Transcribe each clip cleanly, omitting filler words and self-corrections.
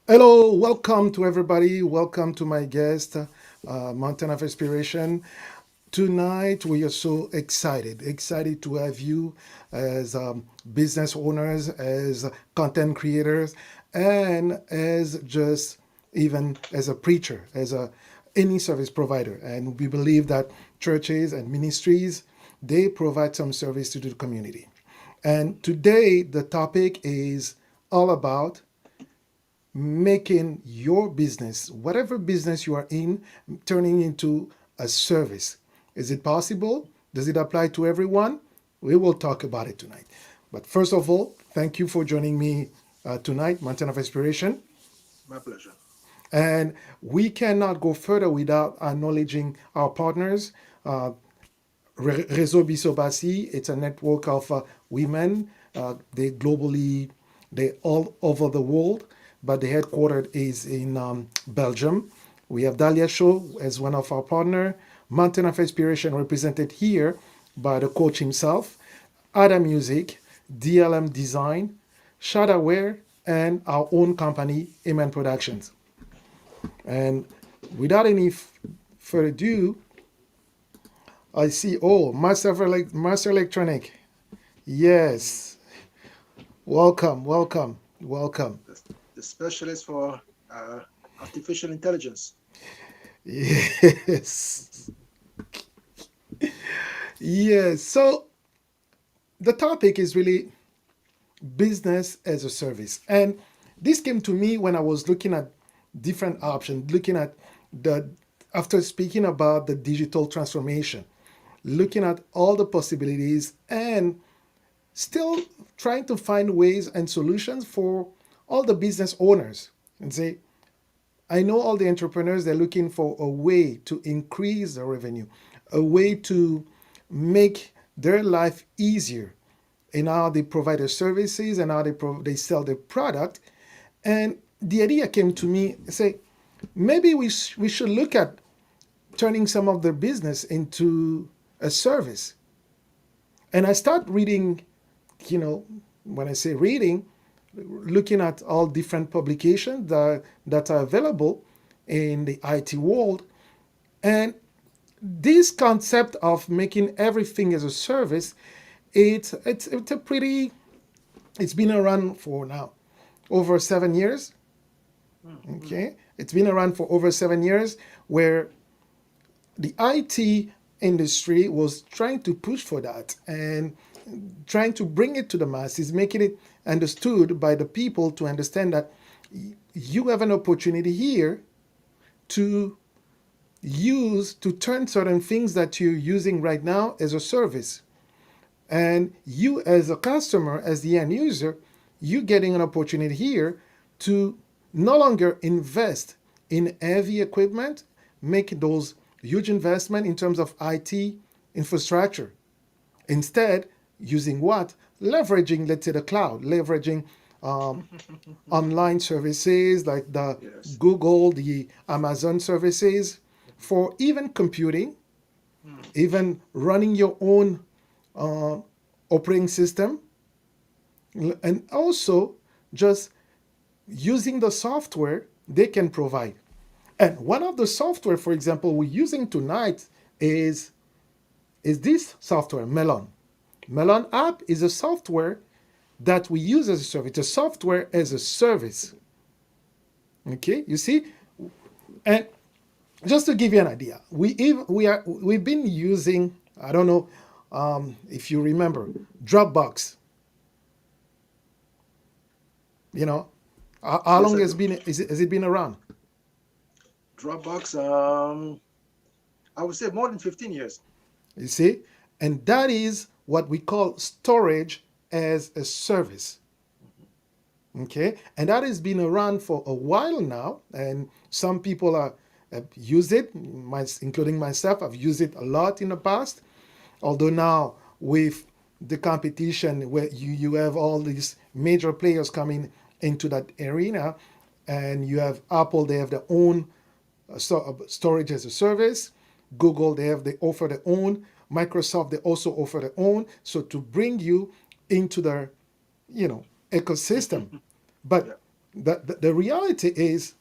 Hello, welcome to everybody. Welcome to my guest, Mountain of Inspiration. Tonight, we are so excited to have you as business owners, as content creators, and as just even as a preacher, as a any service provider. And we believe that churches and ministries they provide some service to the community. And today, the topic is all about making your business, whatever business you are in, turning into a service. Is it possible? Does it apply to everyone? We will talk about it tonight. But first of all, thank you for joining me tonight, Mountain of Inspiration. My pleasure. And we cannot go further without acknowledging our partners. Uh, Réseau Bisobasi, it's a network of women. They globally, they all over the world, but the headquarters is in Belgium. We have Dalia Show as one of our partner. Mountain of Inspiration represented here by the coach himself. Ada Music, DLM Design, Shadowware, and our own company, Amen Productions. And without any further ado, I see. Oh, Master Electronic. Yes. Welcome, welcome, welcome. The specialist for uh, artificial intelligence. Yes. Yes. So the topic is really business as a service. And this came to me when I was looking at different options, looking at the, after speaking about the digital transformation, looking at all the possibilities and still trying to find ways and solutions for all the business owners and say, I know all the entrepreneurs, they're looking for a way to increase the revenue, a way to make their life easier in how they provide their services and how they sell their product. And the idea came to me, say, maybe we should look at turning some of their business into a service. And I start reading, you know, when I say reading, looking at all different publications that are available in the IT world. And this concept of making everything as a service, it's a pretty, it's been around for now over 7 years. Mm-hmm. Okay. It's been around for over 7 years where the IT industry was trying to push for that and trying to bring it to the masses, making it understood by the people to understand that you have an opportunity here to to turn certain things that you're using right now as a service. And you, as a customer, as the end user, you getting an opportunity here to no longer invest in heavy equipment, make those huge investment in terms of IT infrastructure. Instead, using what? Leveraging, let's say, the cloud, leveraging um, online services like the Yes. Google, the Amazon services for even computing, Mm. even running your own uh, operating system, and also just using the software they can provide. And one of the software, for example, we're using tonight is this software, Melon. Melon app is a software that we use as a service. It's a software as a service. Okay, you see, and just to give you an idea, we've been using. I don't know if you remember Dropbox. You know, how Yes, long I do. has it been around? Dropbox. I would say more than 15 years. You see, and that is what we call storage as a service. Mhm. Okay, and that has been around for a while now, and some people have used it, including myself. I've used it a lot in the past. Although now with the competition where you have all these major players coming into that arena, and you have Apple, they have their own storage as a service. Google, they offer their own. Microsoft, they also offer their own. So to bring you into their, ecosystem. But Yeah. The reality is,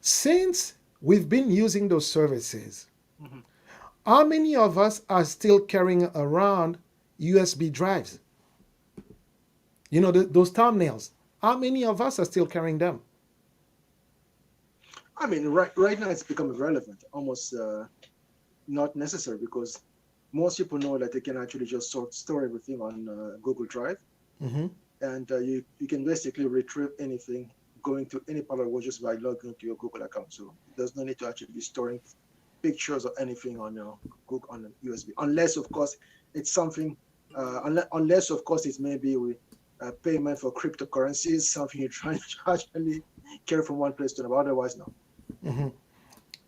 since we've been using those services, Hmm. how many of us are still carrying around USB drives? You know, those thumbnails. How many of us are still carrying them? I mean, right now it's become irrelevant, almost not necessary, because most people know that they can actually just store everything on Google Drive, Mm-hmm. and you can basically retrieve anything going to any part of the world just by logging into your Google account. So there's no need to actually be storing pictures or anything on your Google on a USB, unless of course it's something, unless of course it's maybe with payment for cryptocurrencies, something you're trying to actually carry from one place to another. Otherwise, no. Mm-hmm.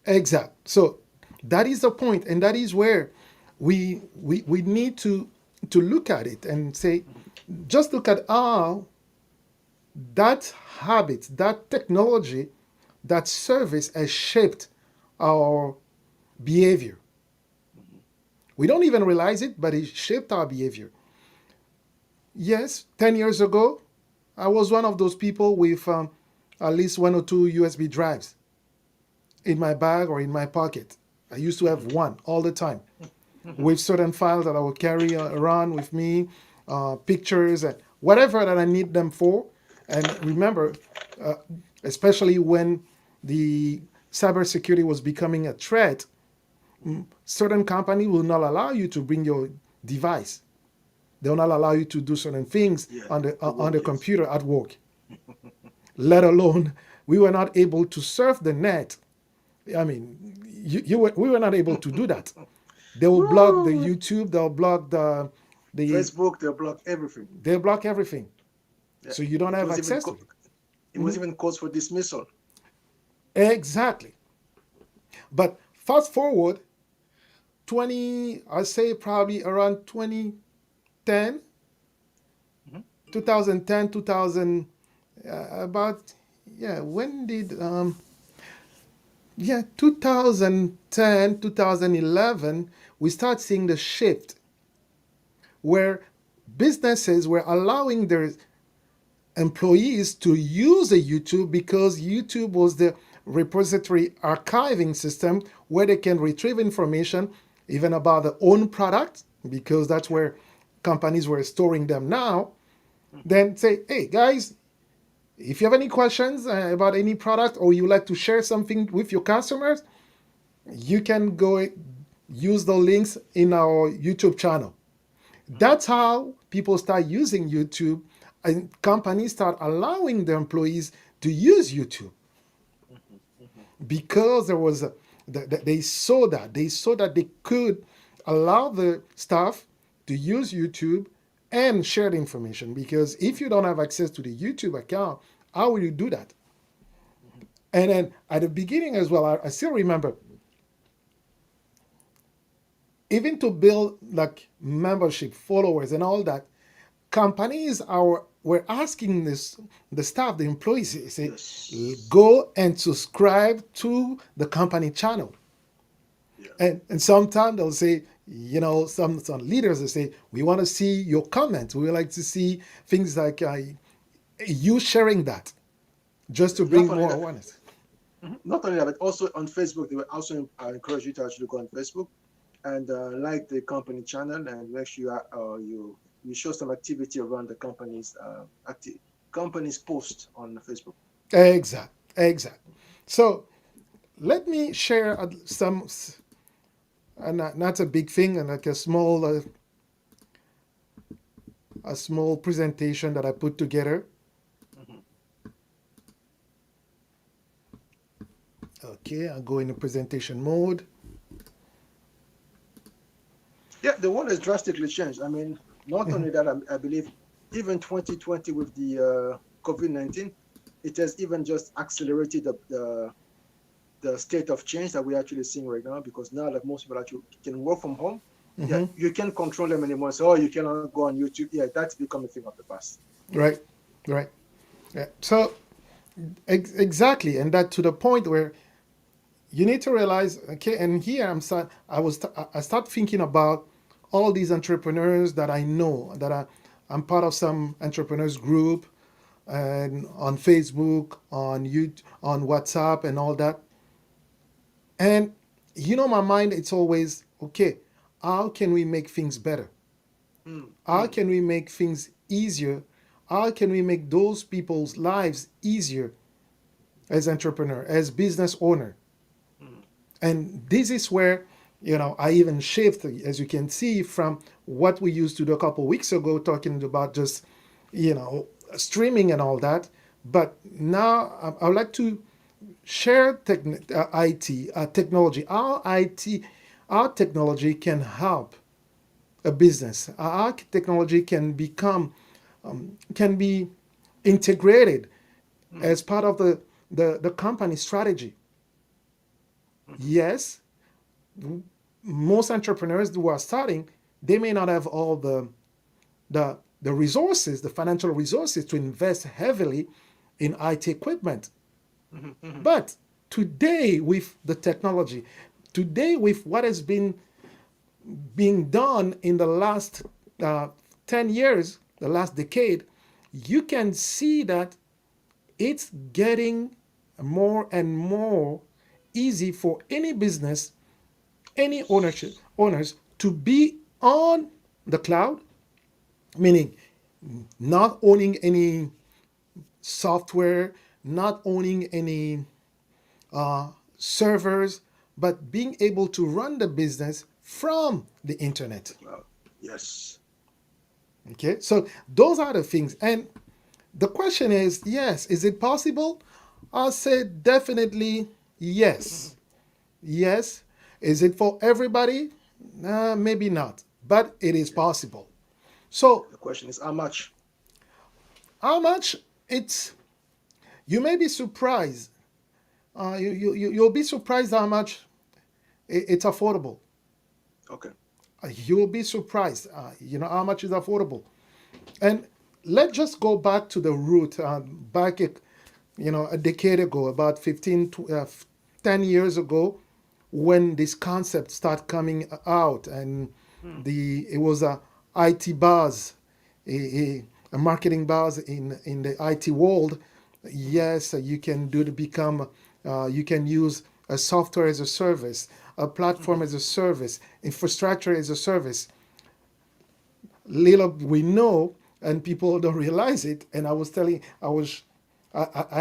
Exact. So that is the point, and that is where we need to look at it and say, just look at how that habit, that technology, that service has shaped our behavior. Mhm. We don't even realize it, but it shaped our behavior. Yes, 10 years ago, I was one of those people with at least one or two USB drives in my bag or in my pocket. I used to have Mhm. one all the time Mhm. with certain files that I will carry around with me, pictures, and whatever that I need them for. And remember, uh, especially when the cybersecurity was becoming a threat, Mhm. certain companies will not allow you to bring your device. They will not allow you to do certain things Yeah, to on the work, yes. computer at work. Let alone, we were not able to surf the net. I mean, we were not able to do that. They will block the Woo! YouTube. They'll block the Facebook, they block everything. they'll block everything. Yeah, So you don't it have was even access to it. it was even cause for dismissal. Exactly. But fast forward 20, I say probably around 2010, Mhm. 2010, 2000, about, yeah, when did, yeah, 2010, 2011, we start seeing the shift where businesses were allowing their employees to use a YouTube because YouTube was the repository archiving system where they can retrieve information even about their own product because that's Yeah. where companies were storing them now. Mhm. Then say, hey guys, if you have any questions about any product or you like to share something with your customers, you can go use the links in our YouTube channel. Mhm. That's how people start using YouTube and companies start allowing their employees to use YouTube Mhm. Mhm. because there was they saw that they could allow the staff to use YouTube and share the information because if you don't have access to the YouTube account, how will you do that? Mhm. And then at the beginning as well, I still remember even to build like membership, followers, and all that, companies are were asking the staff, the employees, say, Yes. go and subscribe to the company channel. Yeah. And sometimes they'll say, you know, some leaders will say, we want to see your comments. We would like to see things like you sharing that just to Yes. Not bring only more that, awareness. not only that, but also on Facebook, they will also encourage you to actually go on Facebook and like the company channel and make sure you show some activity around the company's post on Facebook. Exact, exact. So let me share some, not a big thing, and like a small presentation that I put together. Mhm. Okay, I'll go into presentation mode. Yeah, the world has drastically changed. I mean, not only that, I believe even 2020 with the COVID-19, it has even just accelerated the state of change that we're actually seeing right now, because now that most people actually can work from home, yeah, Hmm. you can't control them anymore. So, oh, you cannot go on YouTube. Yeah, that's become a thing of the past. Right, right. Yeah. So exactly, and that to the point where you need to realize, okay, and here I start thinking about all these entrepreneurs that I know, I'm part of some entrepreneurs group, and on Facebook, on YouTube, on WhatsApp, and all that. And my mind, it's always okay. How can we make things better? Mm, How mm, can we make things easier? How can we make those people's lives easier as entrepreneur, as business owner? mm, And this is where, I even shift, as you can see, from what we used to do a couple of weeks ago, talking about just, you know, streaming and all that. But now I would like to share IT technology, how IT, our technology can help a business. Our technology can can be integrated mm, as part of the company strategy. mhm, Yes, most entrepreneurs who are starting, they may not have all the resources, the financial resources to invest heavily in IT equipment. mhm, mhm, But today, with the technology, today with what has been being done in the last uh, 10 years, the last decade, you can see that it's getting more and more easy for any business, any owners to be on the cloud, meaning not owning any software, not owning any servers, but being able to run the business from the the internet. cloud. Yes. Okay, so those are the things. And the question is, yes, is it possible? I'll say definitely yes. Mhm. Yes. Is it for everybody? Maybe not, but it is Yes. possible. So, The question is how much? how much? It's, you may be surprised. You'll be surprised how much it's affordable. Okay. You'll be surprised, how much is affordable. And let's just go back to the root, back, a decade ago, about 10 years ago, when this concept started coming out, and Mm, it was a IT buzz, a marketing buzz in the IT world. mhm, Yes, you can you can use a software as a service, a platform mhm, as a service, infrastructure as a service. Little we know, and people don't realize it. And I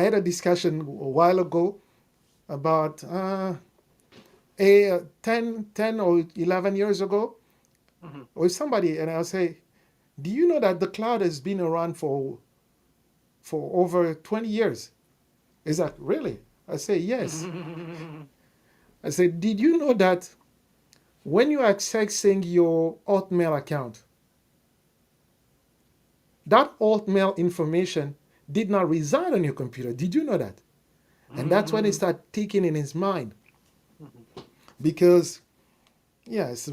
had a discussion a while ago about 10 or 11 years ago mhm, with somebody, and I'll say, do you know that the cloud has been around for over 20 years? Is that really? I say, yes. mhm. I said, did you know that when you are accessing your Hotmail account, that Hotmail information did not reside on your computer? Did you know that? And that's when it Mhm. started ticking in his mind. Mhm. Because, yes,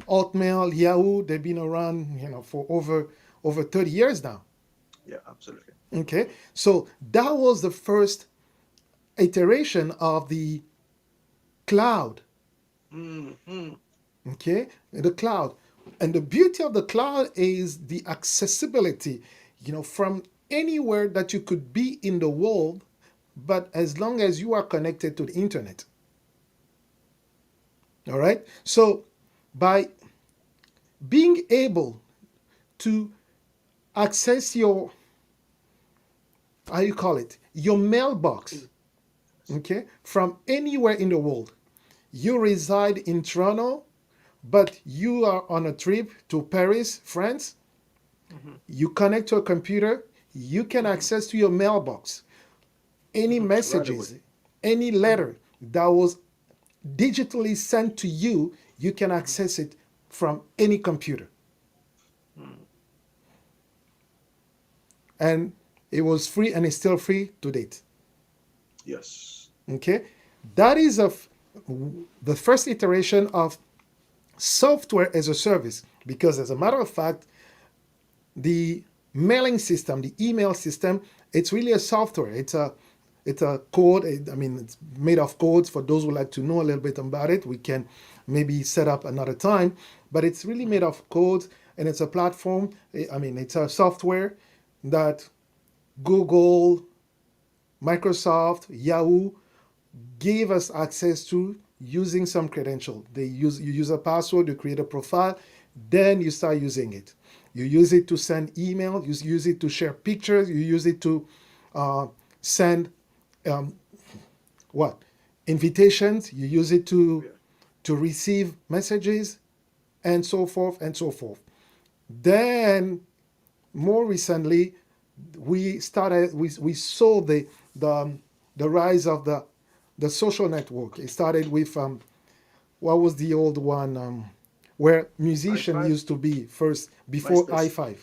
Hotmail, Yahoo, they've been around, for over 30 years now. Yeah, absolutely. Okay, so that was the first iteration of the cloud. Mhm. Okay, the cloud, and the beauty of the cloud is the accessibility. From anywhere that you could be in the world, but as long as you are connected to the internet. All right. So by being able to access your, how you call it, your mailbox, In- okay, from anywhere in the world. You reside in Toronto, but you are on a trip to Paris, France. mhm, You connect to a computer, you can mhm, access to your mailbox any mhm. Right away. messages, any Mhm, letter that was digitally sent to you, you can mhm, access it from any computer. mhm. And it was free, and it's still free to date. Yes. Okay, that is the first iteration of software as a service. Because as a Mhm, matter of fact, the mailing system, the email system, it's really a software. It's a code. I mean, it's made of codes. For those who like to know a little bit about it, we can maybe set up another time. But it's really made mhm, of codes, and it's a platform. I mean, it's a software that Google, Microsoft, Yahoo gave us access to using some credential. You use a password, you create a profile, then you start using it. You use it to send email, you use it to share pictures, you use it to uh, send um, what invitations, you use it Yeah. to receive messages, and so forth and so forth. Then more recently, we saw the the rise of the social network. It started with what was the old one, where musician I5, used to be first before MySpace, i5.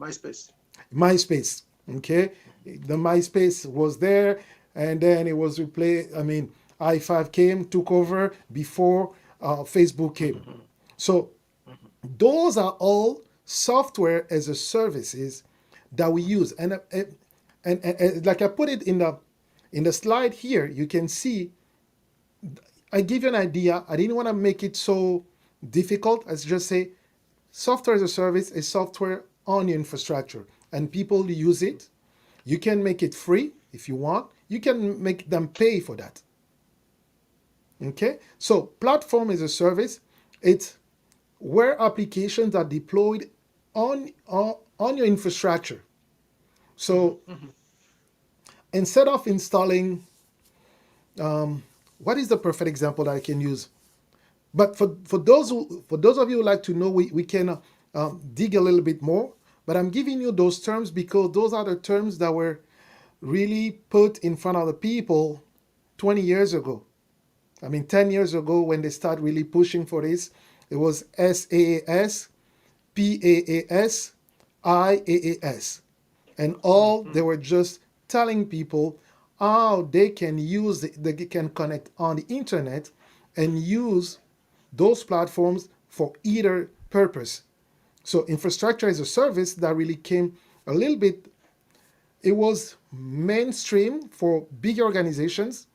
MySpace. MySpace. Okay, the MySpace was there, and then it was replaced. I mean, i5 came, took over before Facebook came. Mm-hmm. So Mm-hmm. those are all software as a services that we use, and like I put it in the slide here, you can see. I give you an idea. I didn't want to make it so difficult. As just say, software as a service is software on your infrastructure, and people use it. You can make it free if you want. You can make them pay for that. Okay, so platform as a service, it's where applications are deployed on your infrastructure. So Mm-hmm. Mm-hmm. instead of installing, what is the perfect example that I can use? But for those of you who like to know, we can dig a little bit more. But I'm giving you those terms because those are the terms that were really put in front of the people 20 years ago. I mean, 10 years ago when they start really pushing for this, it was SaaS, PaaS, IaaS. And all they Mm-hmm. were just telling people how they can they can connect on the internet and use those platforms for either purpose. So infrastructure as a service that really came a little bit, it was mainstream for big organizations,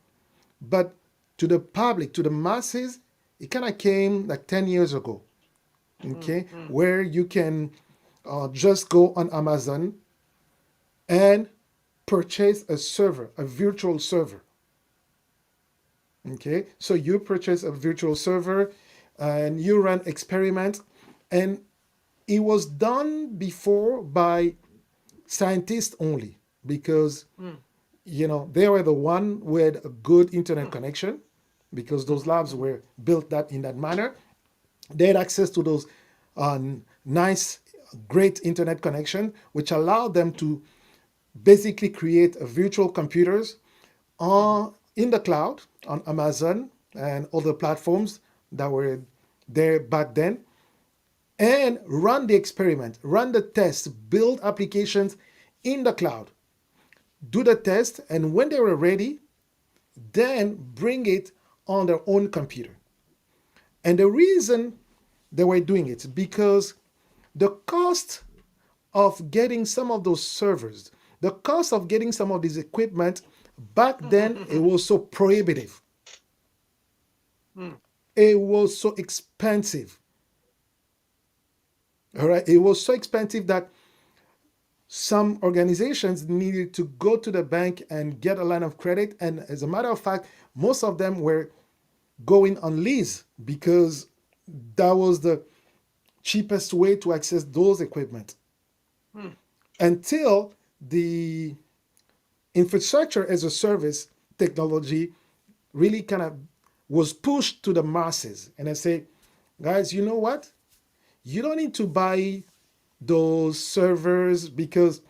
but to the public, to the masses, it kind of came like 10 years ago, okay, Mm-hmm. where you can just go on Amazon and purchase a server, a virtual server. Okay, so you purchase a virtual server and you run experiments, and it was done before by scientists only because they were the one with a good internet connection because those labs Mm-hmm. were built that in that manner. They had access to those nice, great internet connection, which allowed them to basically create a virtual computers Mm-hmm. in the cloud on Amazon and other platforms that were there back then, and run the experiment, run the test, build applications in the cloud, do the test, and when they were ready, then bring it on their own computer. And the reason they were doing it because the cost of getting some of those servers, the cost of getting some of this equipment back then, it was so prohibitive. It was so expensive. All right, it was so expensive that some organizations needed to go to the bank and get a line of credit. And as a matter of fact, most of them were going on lease because that was the cheapest way to access those equipment Mm-hmm. until the infrastructure as a service technology really kind of was pushed to the masses. And I say, guys, you know what? You don't need to buy those servers because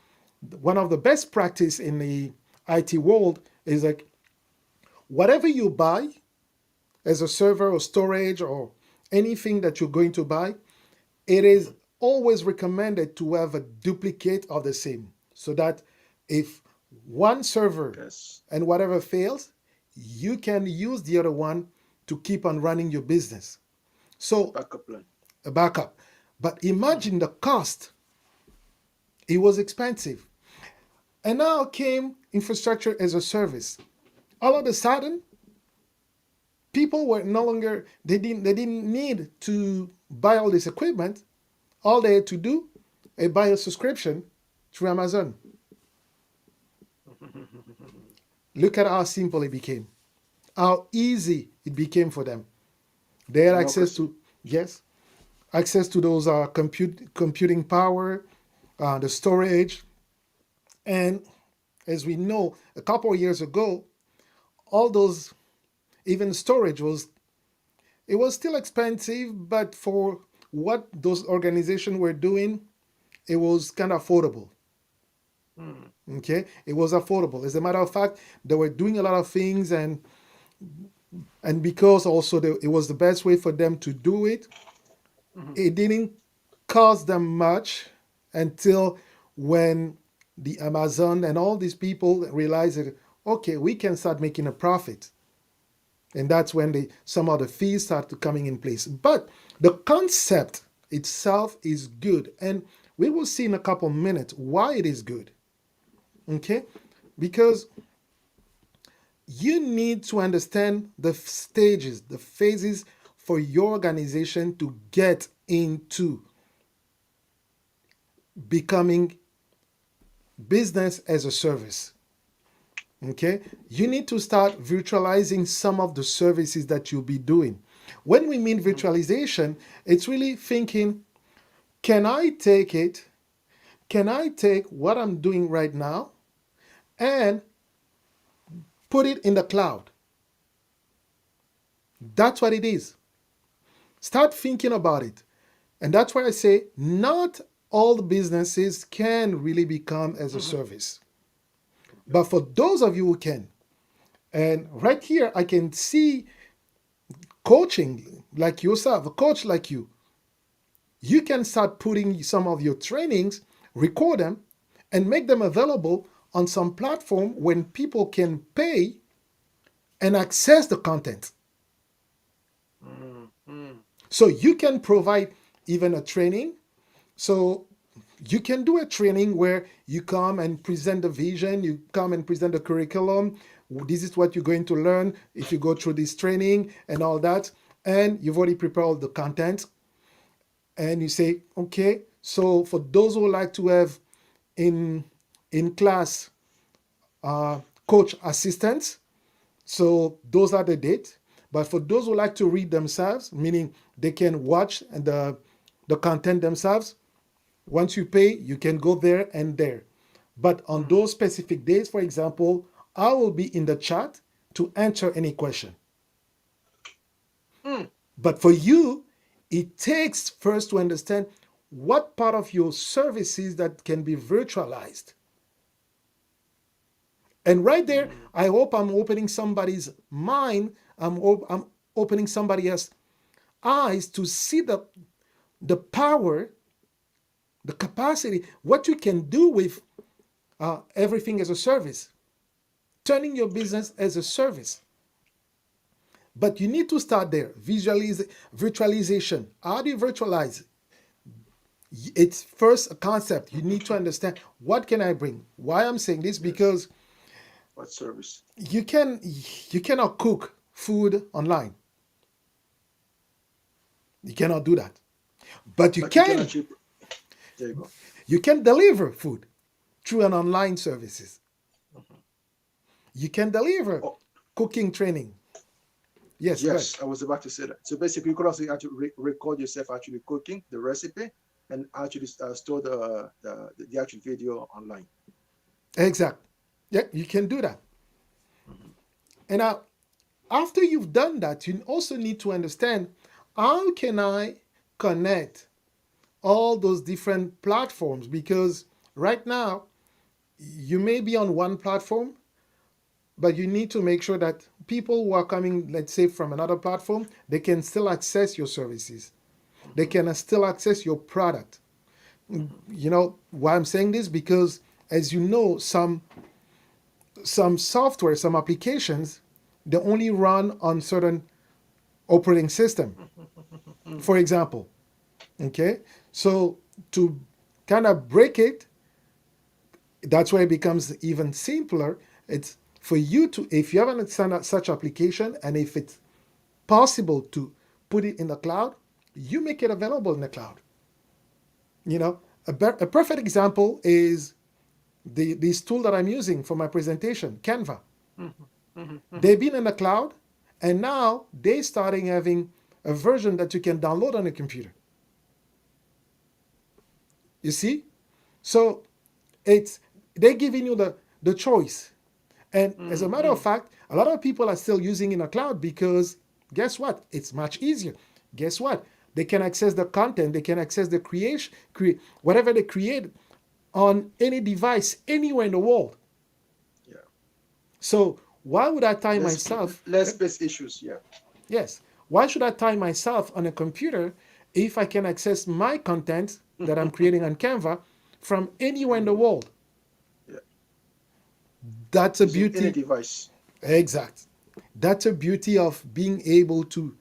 one of the best practice in the IT world is like whatever you buy as a server or storage or anything that you're going to buy, it is always recommended to have a duplicate of the same so that if one server Yes. and whatever fails, you can use the other one to keep on running your business. So Backup plan. a backup. But Mm-hmm. imagine the cost. It was expensive. And now came infrastructure as a service. All of a sudden, people were no longer they didn't need to buy all this equipment. All they had to do is buy a subscription through Amazon. Look at how simple it became, how easy it became for them. They had No access question. to, yes, access to those computing power, the storage, and as we know, a couple of years ago, all those, even storage was, it was still expensive, but for what those organizations were doing, it was kind of affordable. Mm, Okay, it was affordable. As a matter of fact, they were doing a lot of things, and because also it was the best way for them to do it, mhm, it didn't cost them much until when the Amazon and all these people realized that, okay, we can start making a profit. And that's when some of the fees start coming in place. But the concept itself is good. And we will see in a couple minutes why it is good. Okay? Because you need to understand the stages, the phases for your organization to get into becoming business as a service. Okay? You need to start virtualizing some of the services that you'll be doing. When we mean mhm, virtualization, it's really thinking, can I take it? Can I take what I'm doing right now and put it in the cloud? That's what it is. Start thinking about it. And that's why I say not all the businesses can really become as a mhm. service. Okay. But for those of you who can, and right here, I can see coaching like yourself, a coach like you can start putting some of your trainings, record them, and make them available on some platform when people can pay and access the content. Mm, mm, So you can provide even a training. So you can do a training where you come and present the vision, you come and present the curriculum. This is what you're going to learn if you go through this training and all that. And you've already prepared all the content. And you say, okay, so for those who like to have in in class coach assistants, so those are the dates. But for those who like to read themselves, meaning they can watch the content themselves, once you pay, you can go there and there. But on mm, those specific days, for example, I will be in the chat to answer any question. mm, But for you, it takes first to understand what part of your services that can be virtualized. And right there, mm, I hope I'm opening somebody's mind. I'm opening somebody else's eyes to see the power, the capacity, what you can do with everything as a service, turning your business as a service. But you need to start there. Virtualization. How do you virtualize? It's first a concept. You need to understand what can I bring. Why I'm saying this yes. because What service? you cannot cook food online. You cannot do that. But But you can actually, there you go. you can deliver food through an online services. Mhm. You can deliver Oh, cooking training. Yes, good. yes, I was about to say that. So basically, you could also actually record yourself actually cooking the recipe and actually store the actual video online. Exact. Yeah, you can do that. Mhm, And now, after you've done that, you also need to understand how can I connect all those different platforms because right now you may be on one platform, but you need to make sure that people who are coming, let's say, from another platform, they can still access your services. They mhm, can still access your product. mhm, You know why I'm saying this? Because as you know, some software, some applications, they only run on certain operating system. mhm, For example, okay, so to kind of break it, that's why it becomes even simpler. It's for you to, if you have such application and if it's possible to put it in the cloud, you make it available in the cloud. You know, a perfect example is this tool that I'm using for my presentation, Canva. Mm-hmm. Mm-hmm. Mm-hmm. They've been in the cloud, and now they starting having a version that you can download on a computer. You see? So it's they're giving you the choice. And as a matter Mm-hmm. of fact, a lot of people are still using in the cloud because guess what? It's much easier. Guess what? They can access the content, they can access the creation, whatever they create on any device anywhere in the world. Yeah. So why would I tie Less myself? less space issues. Yeah. Yes. Why should I tie myself on a computer if I can access my content that I'm creating on Canva from anywhere in the Anyway. world? Yeah. That's a Using any beauty. device. Exact. That's a beauty of being able to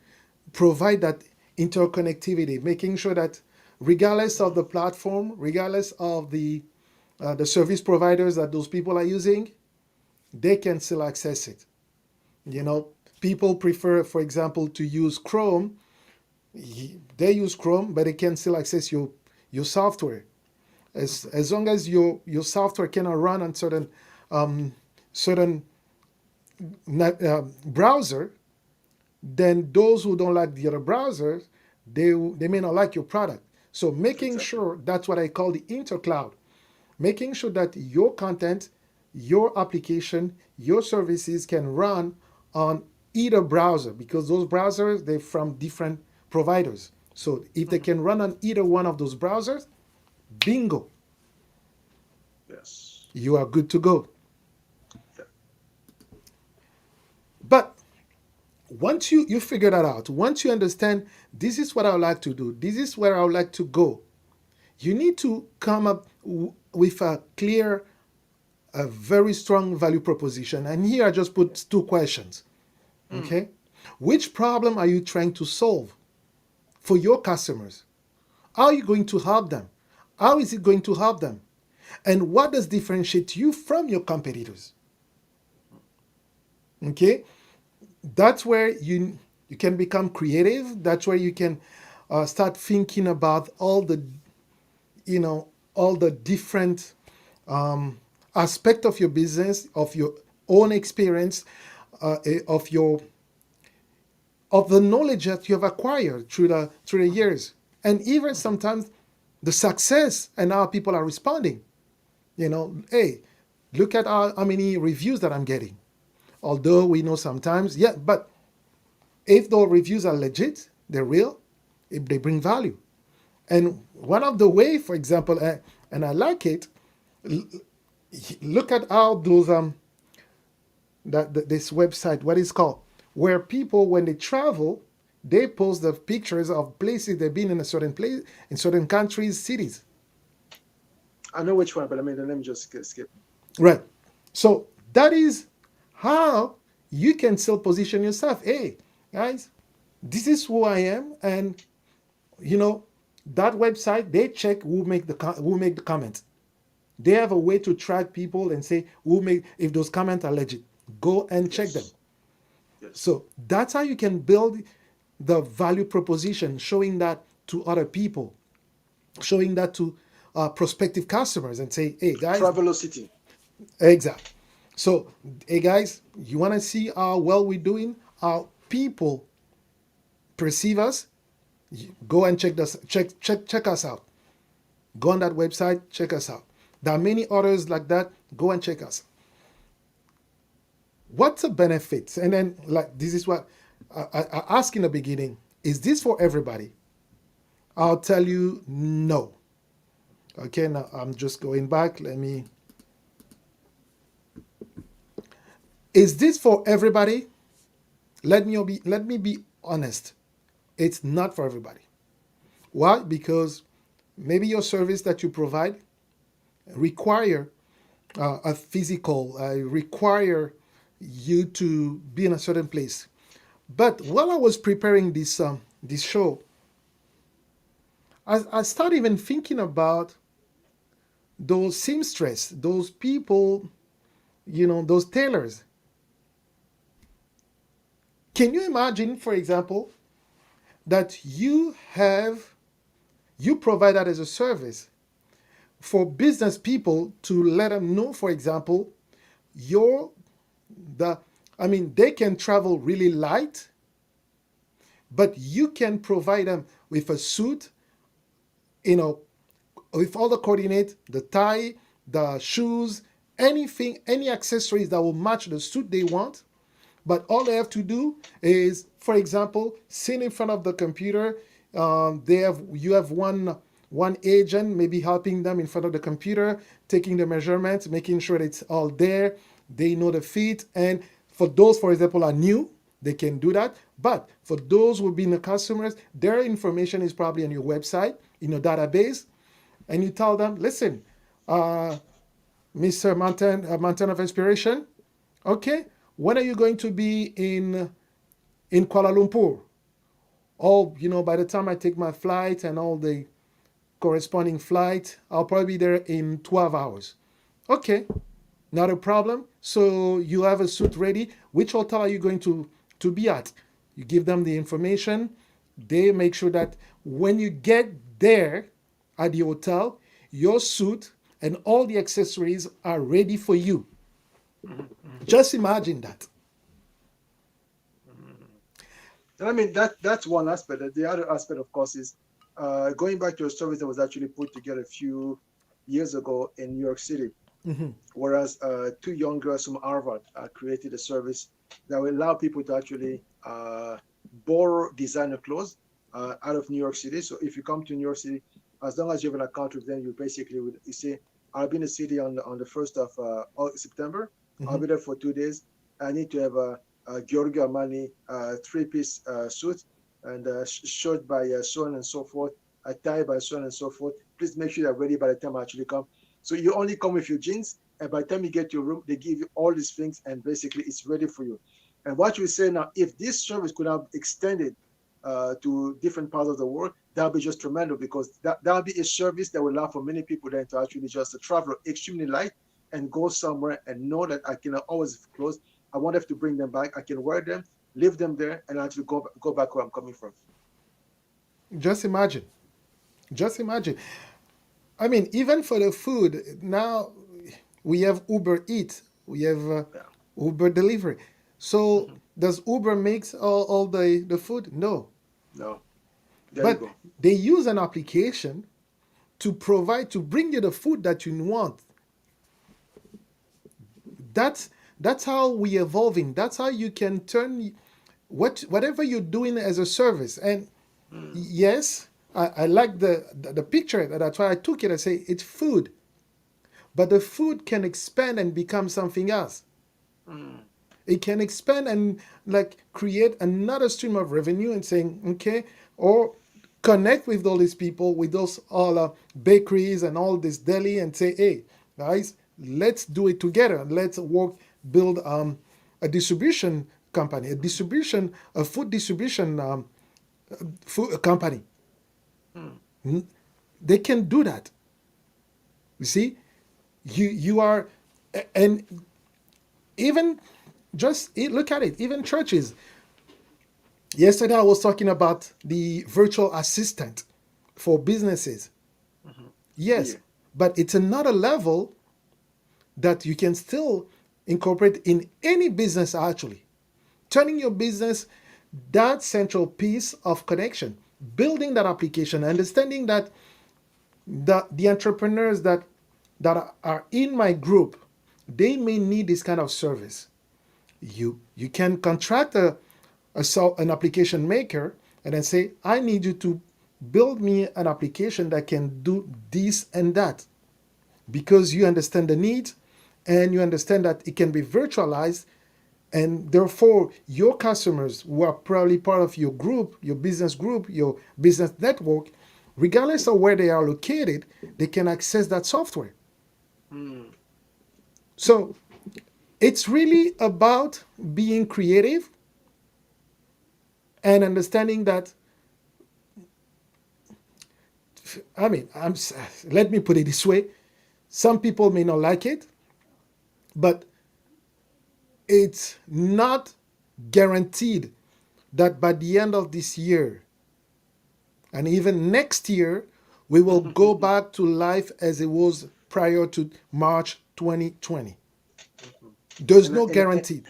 provide that interconnectivity, making sure that regardless of Mm-hmm. the platform, regardless of the service providers that those people are using, they can still access it. You Mm-hmm. know, people prefer, for example, to use Chrome. They use Chrome, but they can still access your software Mm-hmm. as long as your software cannot run on certain browser. Then those who don't like the other browsers, they may not like your product. So making Exactly. sure that's what I call the intercloud, making sure that your content, your application, your services can run on either browser because those browsers they're from different providers. So if they Mm-hmm. can run on either one of those browsers, bingo, Yes. you are good to go. Yeah. But once you figure that out, once you understand this is what I would like to do, this is where I would like to go, you need to come up with a clear, a very strong value proposition. And here I just Yeah. put two questions. Mm. Okay, which problem are you trying to solve for your customers? How are you going to help them? How is it going to help them? And what does differentiate you from your competitors? Okay, that's where you can become creative. That's where you can start thinking about all the different aspect of your business, of your own experience, of your of the knowledge that you have acquired through the Mm-hmm. years, and even Mm-hmm. sometimes the success and how people are responding. Hey, look at how many reviews that I'm getting. Although we know sometimes, yeah, but if those reviews are legit, they're real, if they bring value. And one of the way, for example, and I like it, look at how those this website, what is called, where people when they travel, they post the pictures of places they've been in a certain place, in certain countries, cities. I know which one, but I mean, let me just skip. Right. So that is how you can still position yourself. Hey, guys, this is who I am, and you know that website they check who make the comments. They have a way to track people and say who make if those comments are legit. Go and check them. Yes. Yes. So that's how you can build the value proposition, showing that to other people, showing that to prospective customers, and say, "Hey guys, Travelocity. exact." So, hey guys, you want to see how well we're doing, how people perceive us? Go and check us out. Go on that website, check us out. There are many others like that. Go and check us. What's the benefits? And then, like, this is what I asked in the beginning: is this for everybody? I'll tell you no. Okay, now I'm just going back. Is this for everybody? Let me be honest. It's not for everybody. Why? Because maybe your service that you provide require a physical, require you to be in a certain place. But while I was preparing this show, I started even thinking about those seamstress, those people, those tailors. Can you imagine, for example, that you provide that as a service for business people to let them know, for example, your The, I mean, they can travel really light, but you can provide them with a suit, you know, with all the coordinates, the tie, the shoes, anything, any accessories that will match the suit they want. But all they have to do is, for example, sit in front of the computer. You have one agent maybe helping them in front of the computer, taking the measurements, making sure it's all there. They know the fit, and for those, for example, are new, they can do that. But for those who have been the customers, their information is probably on your website, in your database, and you tell them, listen, uh, Mr. Mountain of Inspiration, okay, when are you going to be in Kuala Lumpur? Oh, by the time I take my flight and all the corresponding flight, I'll probably be there in 12 hours. Okay, not a problem. So you have a suit ready. Which hotel are you going to be at? You give them the information. They make sure that when you get there at the hotel, your suit and all the accessories are ready for you. Mhm, mhm, Just imagine that. mhm. And I mean that's one aspect. The other aspect, of course, is going back to a service that was actually put together a few years ago in New York City, Mhm. whereas two young girls from Harvard created a service that will allow people to actually borrow designer clothes out of New York City. So if you come to New York City, as long as you have an account with them, you basically would you say, "I'll be in the city on the 1st of September. I'll Mhm. be there for 2 days. I need to have a Giorgio Armani three-piece suit and shirt by so on and so forth, a tie by so on and so forth. Please make sure you're ready by the time I actually come." So you only come with your jeans, and by the time you get to your room, they give you all these things, and basically it's ready for you. And what you say now, if this service could have extended to different parts of the world, that would be just tremendous because that would be a service that will allow for many people then to actually just travel extremely light and go somewhere and know that I can always close. I want them to bring them back. I can wear them, leave them there, and actually go back where I'm coming from. Just imagine. Just imagine. I mean, even for the food, now we have Uber Eat, we have Yeah. Uber Delivery. So Hmm. does Uber makes all the food? No. No, there you But go. they use an application to provide, to bring you the food that you want. That's that's how we evolving. That's how you can turn whatever you're doing as a service. And Mm, yes, I like the picture that I try. I took it. I say it's food, but the food can expand and become something else. mm, It can expand and like create another stream of revenue and saying okay, or connect with all these people, with those all bakeries and all this deli, and say, hey guys, let's do it together. Let's work, build a distribution company, a food distribution food company. mm, They can do that. You see, you are, and even just look at it. Even churches. Yesterday, I was talking about the virtual assistant for businesses. mhm. Yes, Yeah. but it's another level that you can still incorporate in any business, actually. Turning your business that central piece of connection, building that application, understanding that the entrepreneurs that are in my group, they may need this kind of service. You can contract an application maker and then say, I need you to build me an application that can do this and that, because you understand the need and you understand that it can be virtualized, and therefore your customers who are probably part of your business group, your business network, regardless of where they are located, they can access that software. Mm, So it's really about being creative and understanding that, I mean, let me put it this way. Some people may not like it, but it's not guaranteed that by the end of this year and even next year, we will go mhm. back to life as it was prior to March 2020. There's And, no and guarantee.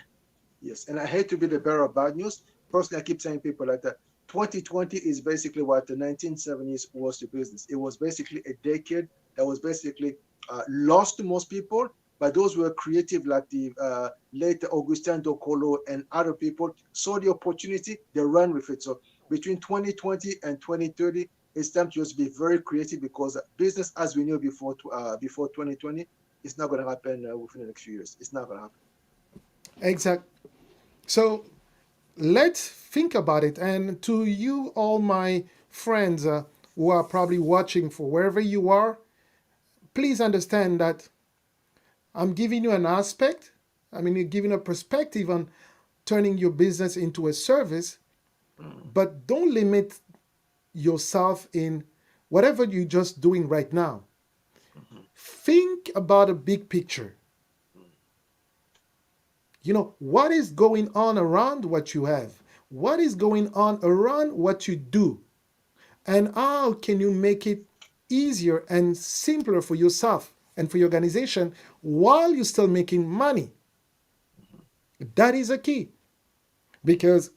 yes, and I hate to be the bearer of bad news. Personally, I keep telling people like that. 2020 is basically what the 1970s was to business. It was basically a decade that was basically lost to most people, but those who were creative, like the late Augustin Docolo and other people, saw the opportunity, they ran with it. So between 2020 and 2030, it's time to just be very creative because business as we knew before 2020 is not going to happen within the next few years. It's not going to happen. Exact. So let's think about it. And to you, all my friends who are probably watching for wherever you are, please understand that I'm giving you an aspect. I mean, you're giving a perspective on turning your business into a service, Mm, but don't limit yourself in whatever you're just doing right now. mhm, Think about a big picture. mm, What is going on around what you have? What is going on around what you do? And how can you make it easier and simpler for yourself and for your organization while you're still making money? mhm, That is a key. Because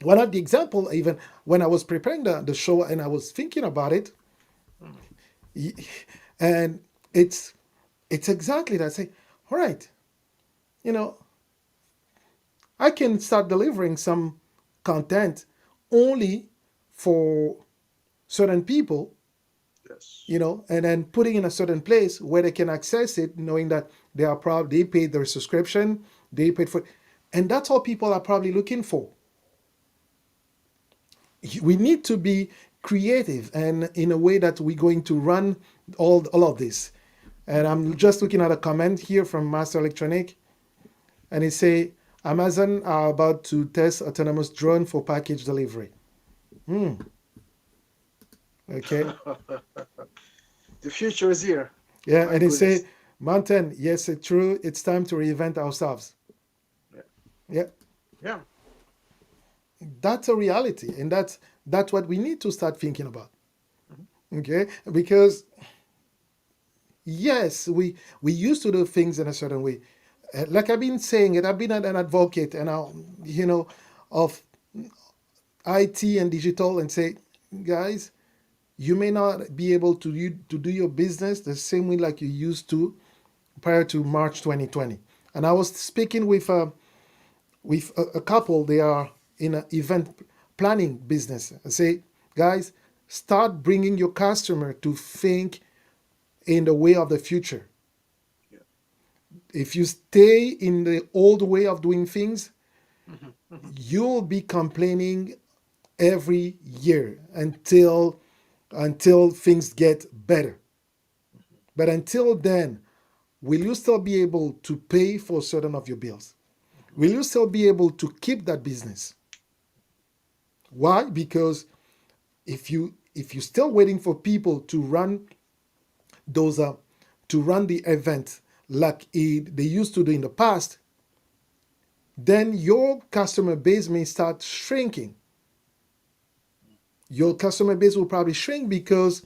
one of the example, even when I was preparing the show and I was thinking about it, mm, and it's exactly that. I say, all right, you know, I can start delivering some content only for certain people, yes. and then putting in a certain place where they can access it, knowing that they paid their subscription, they paid for, and that's all people are probably looking for. We need to be creative and in a way that we're going to run all of this. And Mhm, I'm mhm. just looking at a comment here from Master Electronic, and it say Amazon are about to test autonomous drone for package delivery. Hmm. Okay. The future is here. Yeah, My and it say goodness. Mountain. Yes, it's true. It's time to reinvent ourselves. Yeah. Yeah, Yeah. that's a reality, and that's what we need to start thinking about. Mhm, Okay, because yes, we used to do things in a certain way. Like I've been saying it, I've been an advocate and of IT and digital, and say, guys, you may not be able to do your business the same way like you used to prior to March 2020. And I was speaking with a couple. They are in an event planning business. I say, guys, start bringing your customer to think in the way of the future. yeah. If you stay in the old way of doing things, Mhm, mhm, you'll be complaining every year until things get better. mhm, But until then, will you still be able to pay for certain of your bills? mhm, Will you still be able to keep that business? Why? Because if you're still waiting for people those to run the event like they used to do in the past, then your customer base may start shrinking. Your customer base will probably shrink because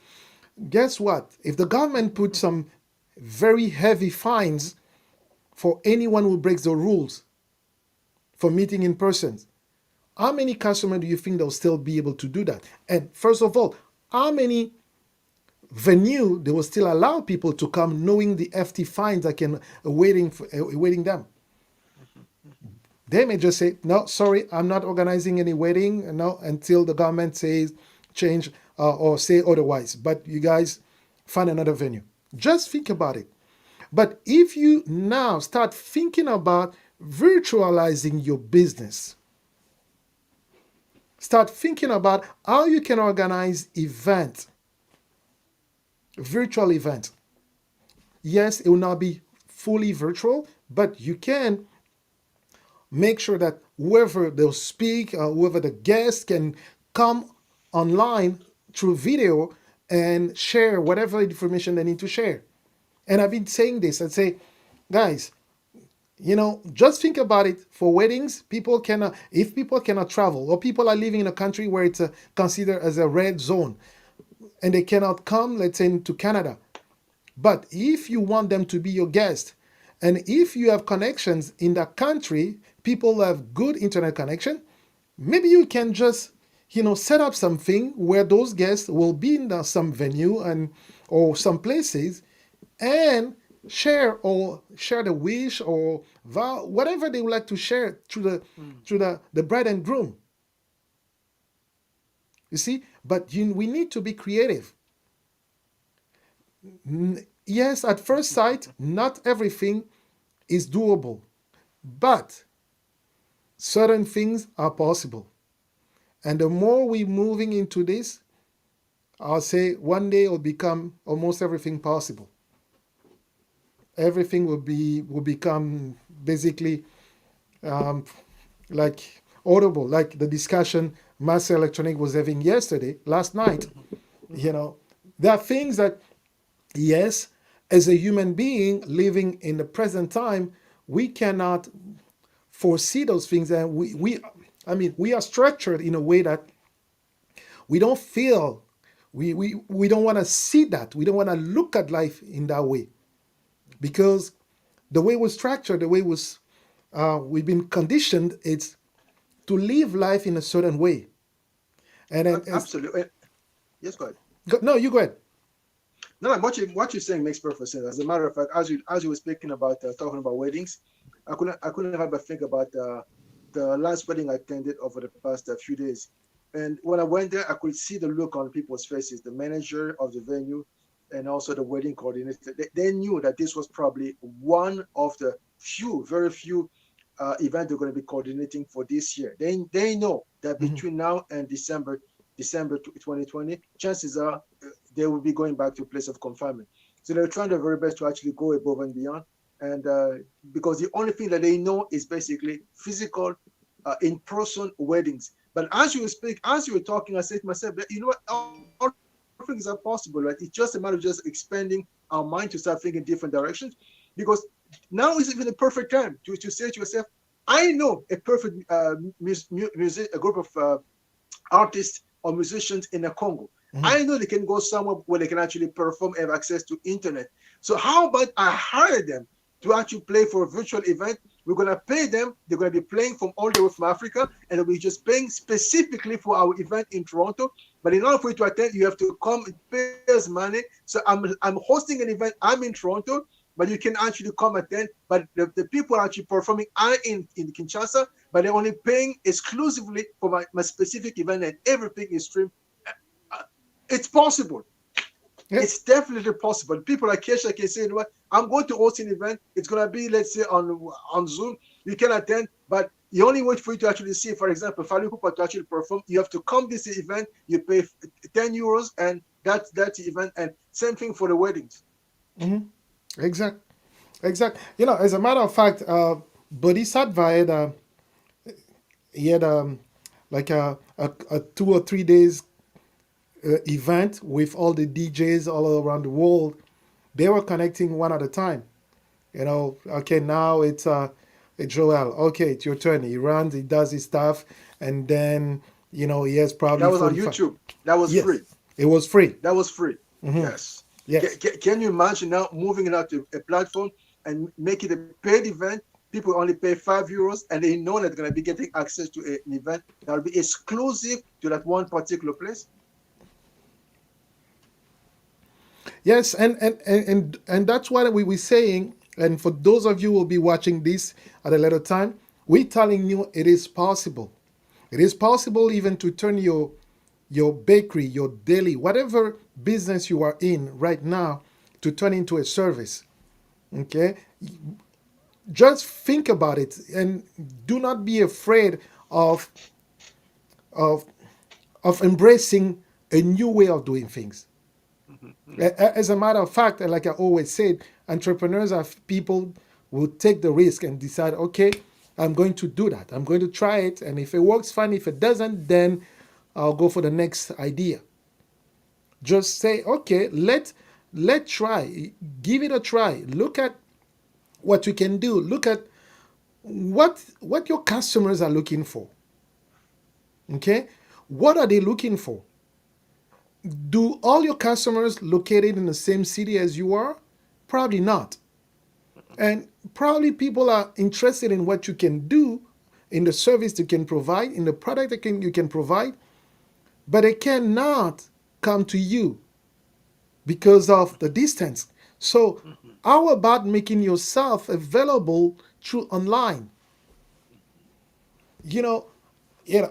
guess what? If the government puts mhm. some very heavy fines for anyone who breaks the rules for meeting in person, how many customers do you think they'll still be able to do that? And first of all, how many venue they will still allow people to come knowing the FT fines that can awaiting them? Mhm, mhm. They may just say, no, sorry, I'm not organizing any wedding, no, until the government says change or say otherwise. But you guys find another venue. Just think about it. But if you now start thinking about virtualizing your business, start thinking about how you can organize events, virtual events. Yes, it will not be fully virtual, but you can make sure that whoever they'll speak, whoever the guest can come online through video and share whatever information they need to share. And I've been saying this. I'd say, guys, just think about it. For weddings, if people cannot travel, or people are living in a country where it's considered as a red zone, and they cannot come, let's say, to Canada. But if you want them to be your guest, And if you have connections in that country, people have good internet connection, maybe you can just set up something where those guests will be in some venue and or some places and share the wish or vow, whatever they would like to share through the bride and groom. You see, but we need to be creative. Yes, at first sight, not everything is doable, but certain things are possible. And the more we're moving into this, I'll say one day it'll become almost everything possible. Everything will become basically um, like audible, like the discussion Master Electronic was having last night. You know, there are things that, yes, as a human being living in the present time, we cannot foresee those things, and we are structured in a way that we don't feel, we don't want to see that, we don't want to look at life in that way, because the way we're structured, the way we've been conditioned, it's to live life in a certain way. And then Absolutely. Yes, go ahead. no, you go ahead. No, like what you're saying makes perfect sense. As a matter of fact, as you were speaking about talking about weddings, I couldn't help but think about the last wedding I attended over the past few days. And when I went there, I could see the look on people's faces, the manager of the venue, and also the wedding coordinator. They knew that this was probably one of the very few events they're going to be coordinating for this year. They know that Mhm. between now and December 2020, chances are they will be going back to a place of confinement. So they're trying their very best to actually go above and beyond. And because the only thing that they know is basically physical, in-person weddings. But as you were talking, I said to myself, you know what, all things are possible, right? It's just a matter of just expanding our mind to start thinking different directions. Because now is even the perfect time to say to yourself, I know a perfect a group of artists or musicians in the Congo. Mhm. I know they can go somewhere where they can actually perform and have access to internet. So how about I hire them to actually play for a virtual event? We're gonna pay them. They're gonna be playing from all the way from Africa, and they'll be just paying specifically for our event in Toronto. But in order for you to attend, you have to come and pay us money. So I'm hosting an event. I'm in Toronto, but you can actually come attend. But the people actually performing are in Kinshasa, but they're only paying exclusively for my specific event, and everything is streamed. Uh, It's possible. Yeah. It's definitely possible. People like Kesha can say, you know what, I'm going to host an event. It's going to be, let's say, on Zoom. You can attend, but the only way for you to actually see, for example, Fali Pupa to actually perform, you have to come this event, you pay €10, and that's the event. And same thing for the weddings. Mhm. Exact. Exact. As a matter of fact, Bodhisattva he had like a 2 or 3 days event with all the DJs all around the world. They were connecting one at a time. Okay, now it's Joel. Okay, it's your turn. He runs, he does his stuff, and then he has That probably was on 45. YouTube. That was Yes, free. it was free. That was free. Hmm. Yes. Yes. Can you imagine now moving it out to a platform and make it a paid event? People only pay €5, and they know that they're going to be getting access to an event that will be exclusive to that one particular place. Yes, and that's what we were saying. And for those of you who will be watching this at a later time, we're telling you it is possible. It is possible even to turn your bakery, your deli, whatever business you are in right now, to turn into a service. Okay, just think about it and do not be afraid of of of embracing a new way of doing things. Mhm, mhm. As a matter of fact, like I always said, entrepreneurs are people who take the risk and decide, okay, I'm going to do that. I'm going to try it. And if it works, fine. If it doesn't, then I'll go for the next idea. Just say, okay, let try. Give it a try. Look at what you can do. Look at what your customers are looking for. Okay? What are they looking for? Do all your customers located in the same city as you are? Probably not. And probably people are interested in what you can do, in the service you can provide, in the product you can provide, but they cannot come to you because of the distance. So, Mhm. how about making yourself available through online? You know,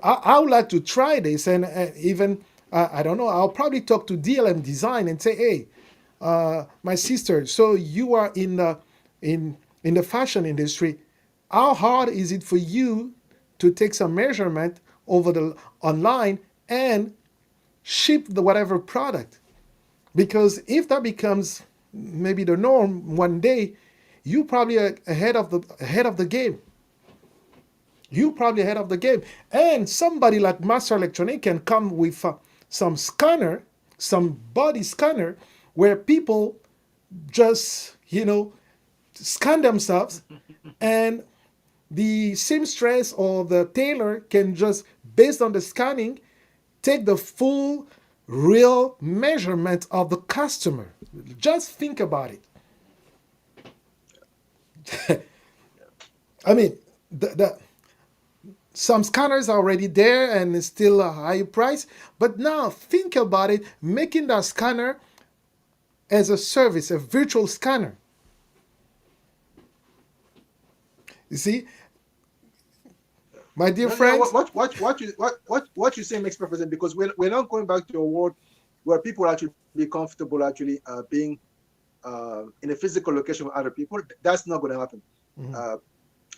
I would like to try this, and even I don't know. I'll probably talk to DLM Design and say, "Hey, my sister, so you are in the fashion industry. How hard is it for you to take some measurement over the online and ship the whatever product? Because if that becomes maybe the norm one day, you probably are ahead of the game. You probably ahead of the game. And somebody like Master Electronic can come with some scanner, some body scanner, where people just scan themselves, and the seamstress or the tailor can just, based on the scanning, take the full real measurement of the customer. Just think about it. Yeah. I mean, the some scanners are already there and it's still a high price, but now think about it, making that scanner as a service, a virtual scanner. You see, Yeah. my dear No, yeah. friends. What you say makes perfect sense because we're not going back to a world where people actually be comfortable actually being in a physical location with other people. That's not going to happen. Mhm, Uh,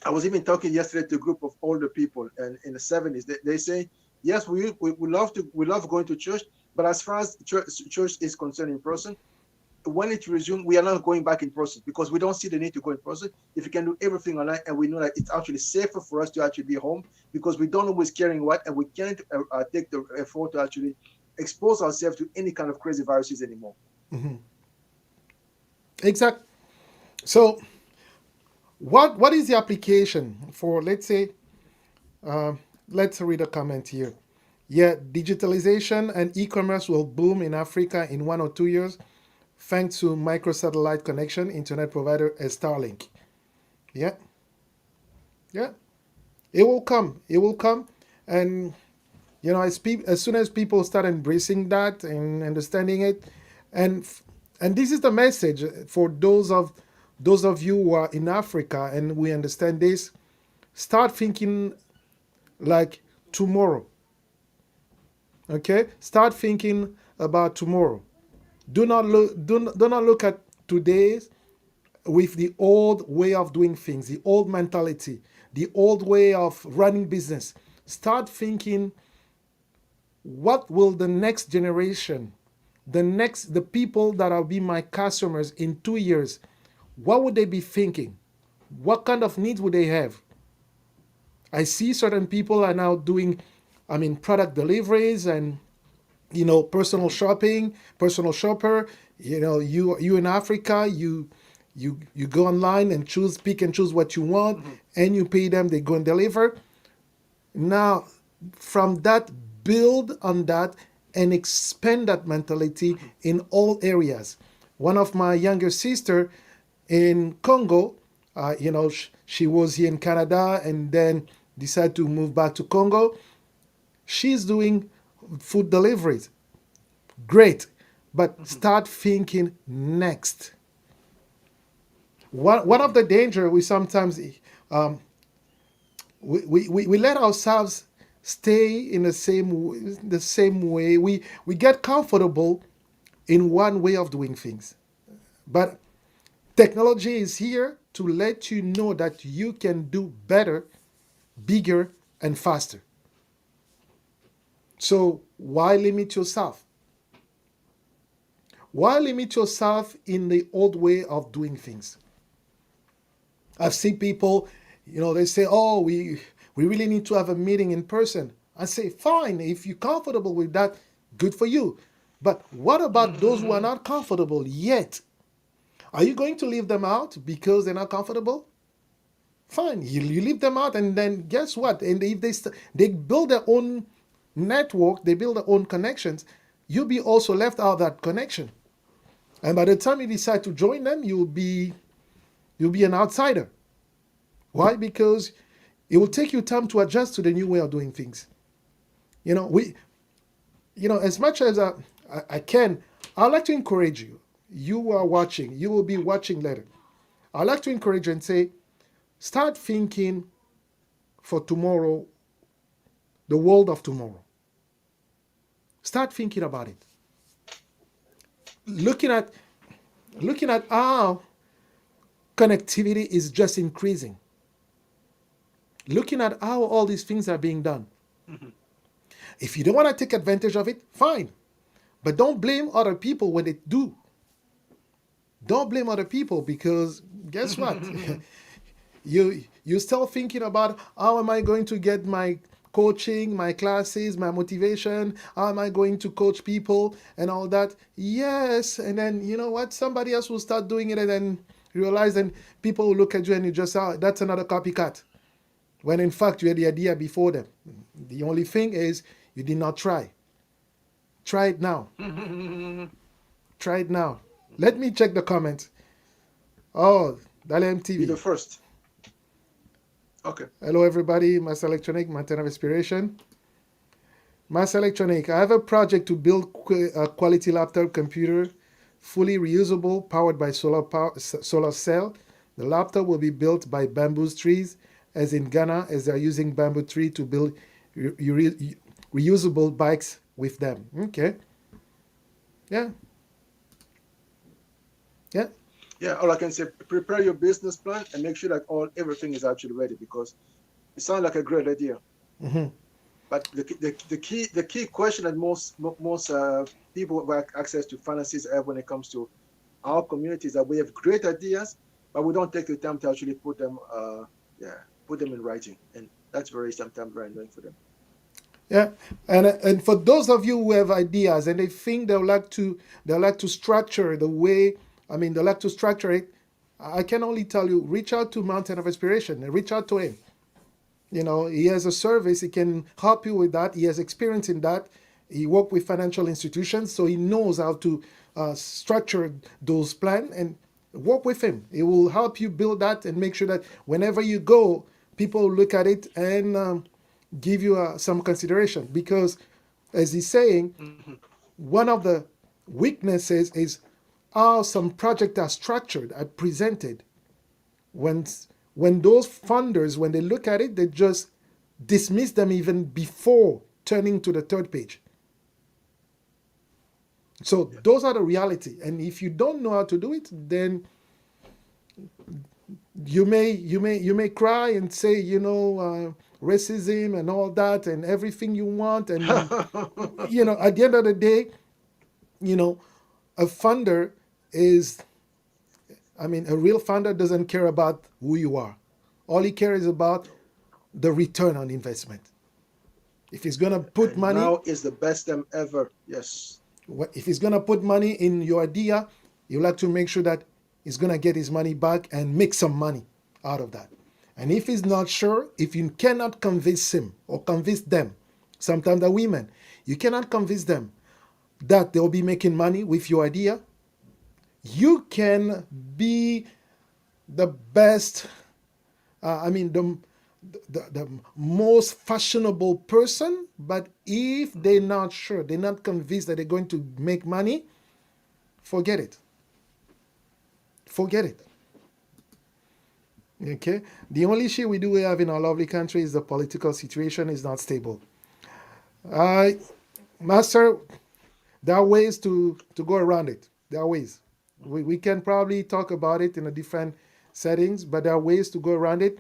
I was even talking yesterday to a group of older people, and in the 70s, they say, yes, we love going to church, but as far as church is concerned in person, when it resumes, we are not going back in person because we don't see the need to go in person. If you can do everything online, and we know that it's actually safer for us to actually be home because we don't always caring what, and we can't take the effort to actually expose ourselves to any kind of crazy viruses anymore. mhm. Exact. So, what is the application for? Let's say, uh, let's read a comment here. Yeah, digitalization and e-commerce will boom in Africa in 1 or 2 years, thanks to microsatellite connection internet provider as Starlink. Yeah, yeah, it will come. It will come, and as soon as people start embracing that and understanding it, and and this is the message for those of you who are in Africa and we understand this. Start thinking like tomorrow. Okay, start thinking about tomorrow. Do not look at today with the old way of doing things, the old mentality, the old way of running business. Start thinking, what will the next generation, the people that will be my customers in 2 years, what would they be thinking? What kind of needs would they have? I see certain people are now doing, product deliveries and personal Mhm. shopping, personal shopper. You in Africa, you go online and pick and choose what you want, Mhm. and you pay them. They go and deliver. Now, from that, build on that and expand that mentality Mhm. in all areas. One of my younger sister in Congo, she was here in Canada and then decided to move back to Congo. She's doing food deliveries. Great. But Mhm. start thinking next. One of Mhm. the danger we sometimes um, we let ourselves stay in the same way. We get comfortable in one way of doing things. But technology is here to let you know that you can do better, bigger, and faster. So why limit yourself? Why limit yourself in the old way of doing things? I've seen people, they say, "Oh, we really need to have a meeting in person." I say, "Fine, if you're comfortable with that, good for you." But what about those who are Mhm. not comfortable yet? Are you going to leave them out because they're not comfortable? Fine, you leave them out, and then guess what? And if they build their own network, they build their own connections, you'll be also left out of that connection. And by the time you decide to join them, you'll be You'll be an outsider. Why? Because it will take you time to adjust to the new way of doing things. You know, as much as I can, I'd like to encourage you. You are watching, you will be watching later. I'd like to encourage you and say, start thinking for tomorrow, the world of tomorrow. Start thinking about it. Looking at how connectivity is just increasing. Looking at how all these things are being done. If you don't want to take advantage of it, fine. But don't blame other people when they do. Don't blame other people because guess what? You're still thinking about how am I going to get my coaching, my classes, my motivation, how am I going to coach people and all that. Yes, and then you know what? Somebody else will start doing it and then realize and people will look at you and you just that's another copycat. When in fact you had the idea before them. The only thing is you did not try. Try it now. Try it now. Let me check the comments. Oh, Dale Be the MTV. first. Okay. Hello, everybody. Mass Electronic, Mountain of Inspiration. Mass Electronic. I have a project to build a quality laptop computer, fully reusable, powered by solar cell. The laptop will be built by bamboo trees, as in Ghana, as they are using bamboo tree to build reusable bikes with them. Okay. Yeah. Yeah. Yeah, all I can say, prepare your business plan and make sure that everything is actually ready because it sounds like a great idea. Mm-hmm. But the key question that most people who have access to finances have when it comes to our community is that we have great ideas, but we don't take the time to actually put them in writing, and that's sometimes very annoying for them. Yeah, and for those of you who have ideas and they think they like to structure the way, I mean, they like to structure it. I can only tell you, reach out to Mountain of Inspiration and reach out to him. He has a service. He can help you with that. He has experience in that. He worked with financial institutions, so he knows how to structure those plans and work with him. He will help you build that and make sure that whenever you go, people look at it and give you some consideration. Because, as he's saying, one of the weaknesses is how some projects are structured, are presented. When when those funders, when they look at it, they just dismiss them even before turning to the third page. So Yeah. those are the reality. And if you don't know how to do it, then you may cry and say, racism and all that and everything you want. And at the end of the day, you know, a funder is, I mean, a real funder doesn't care about who you are. All he cares about No. the return on investment. If he's gonna put And money, now is the best time ever. Yes. if he's gonna put money in your idea, you like to make sure that he's gonna get his money back and make some money out of that. And if he's not sure, if you cannot convince him or convince them, sometimes the women, you cannot convince them that they'll be making money with your idea, you can be the best, I mean, the most fashionable person, but if they're not sure, they're not convinced that they're going to make money, forget it. Forget it. Okay? The only issue we do have in our lovely country is the political situation is not stable. Uh, Master, there are ways to go around it. There are ways. We can probably talk about it in a different settings, but there are ways to go around it.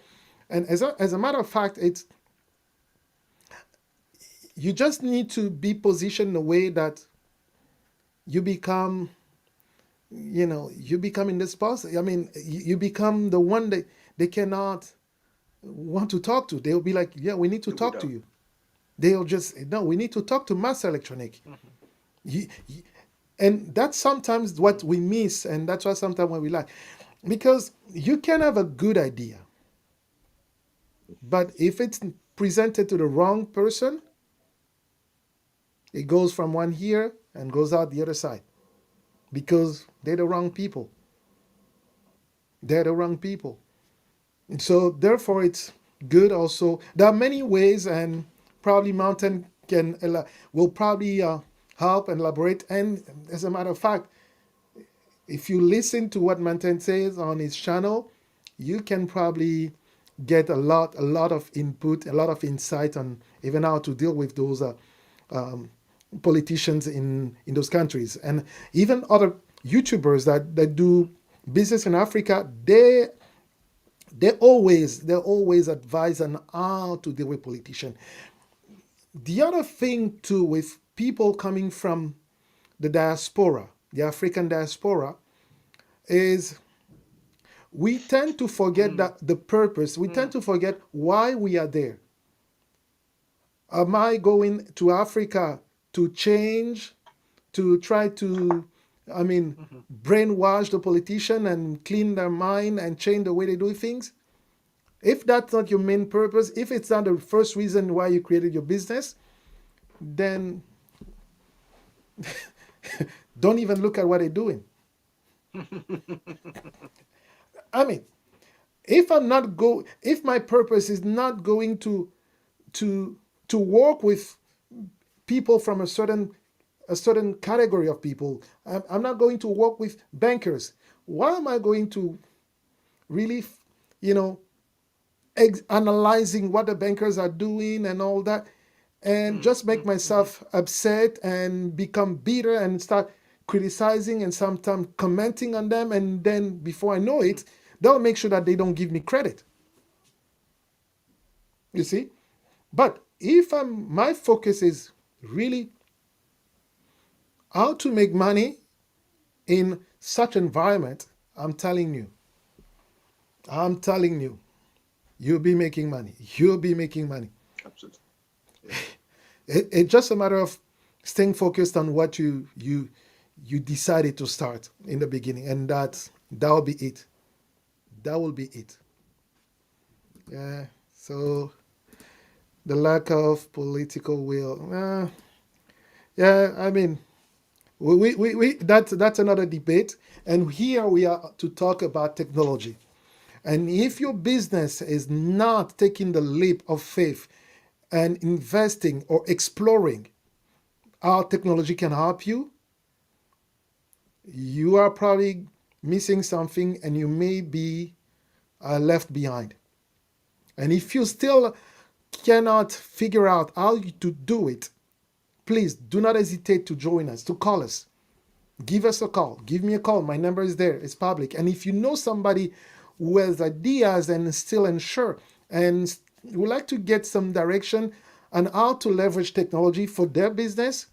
And as a matter of fact, you just need to be positioned in a way that you become, you become indispensable. I mean, you become the one that they cannot want to talk to. They'll be like, yeah, we need to Do talk to without. you. They'll just, no, we need to talk to Mass Electronic. And that's sometimes what we miss, and that's why sometimes when we like, because you can have a good idea, but if it's presented to the wrong person, it goes from one ear and goes out the other side because they're the wrong people. They're the wrong people. And so therefore, it's good also. There are many ways, and probably Mountain will probably help and elaborate. And as a matter of fact, if you listen to what Mountain says on his channel, you can probably get a lot of input, a lot of insight on even how to deal with those um, politicians in those countries, and even other YouTubers that do business in Africa. They always advise on how to deal with politicians. The other thing too with people coming from the diaspora, the African diaspora, is we tend to forget Mm, that the purpose. We tend mm, to forget why we are there. Am I going to Africa to change, to try to, I mean, mhm. brainwash the politician and clean their mind and change the way they do things? If that's not your main purpose, if it's not the first reason why you created your business, then don't even look at what they're doing. I mean, if my purpose is not going to to work with people from a certain category of people, I'm not going to work with bankers. Why am I going to really, you know, analyzing what the bankers are doing and all that, and Mm, just make mm, mhm, myself upset and become bitter and start criticizing and sometimes commenting on them, and then before I know mhm, it, they'll make sure that they don't give me credit. You see? But if my focus is really how to make money in such environment, I'm telling you, I'm telling you, you'll be making money. You'll be making money. absolutely. Yeah. It's just a matter of staying focused on what you decided to start in the beginning, and that will be it. That will be it. Yeah. So the lack of political will. Yeah. I mean, that's another debate. And here we are to talk about technology. And if your business is not taking the leap of faith and investing or exploring how technology can help you, you are probably missing something and you may be left behind. And if you still cannot figure out how to do it, please do not hesitate to join us, to call us. Give us a call. Give me a call. My number is there. It's public. And if you know somebody who has ideas and is still unsure and would like to get some direction on how to leverage technology for their business,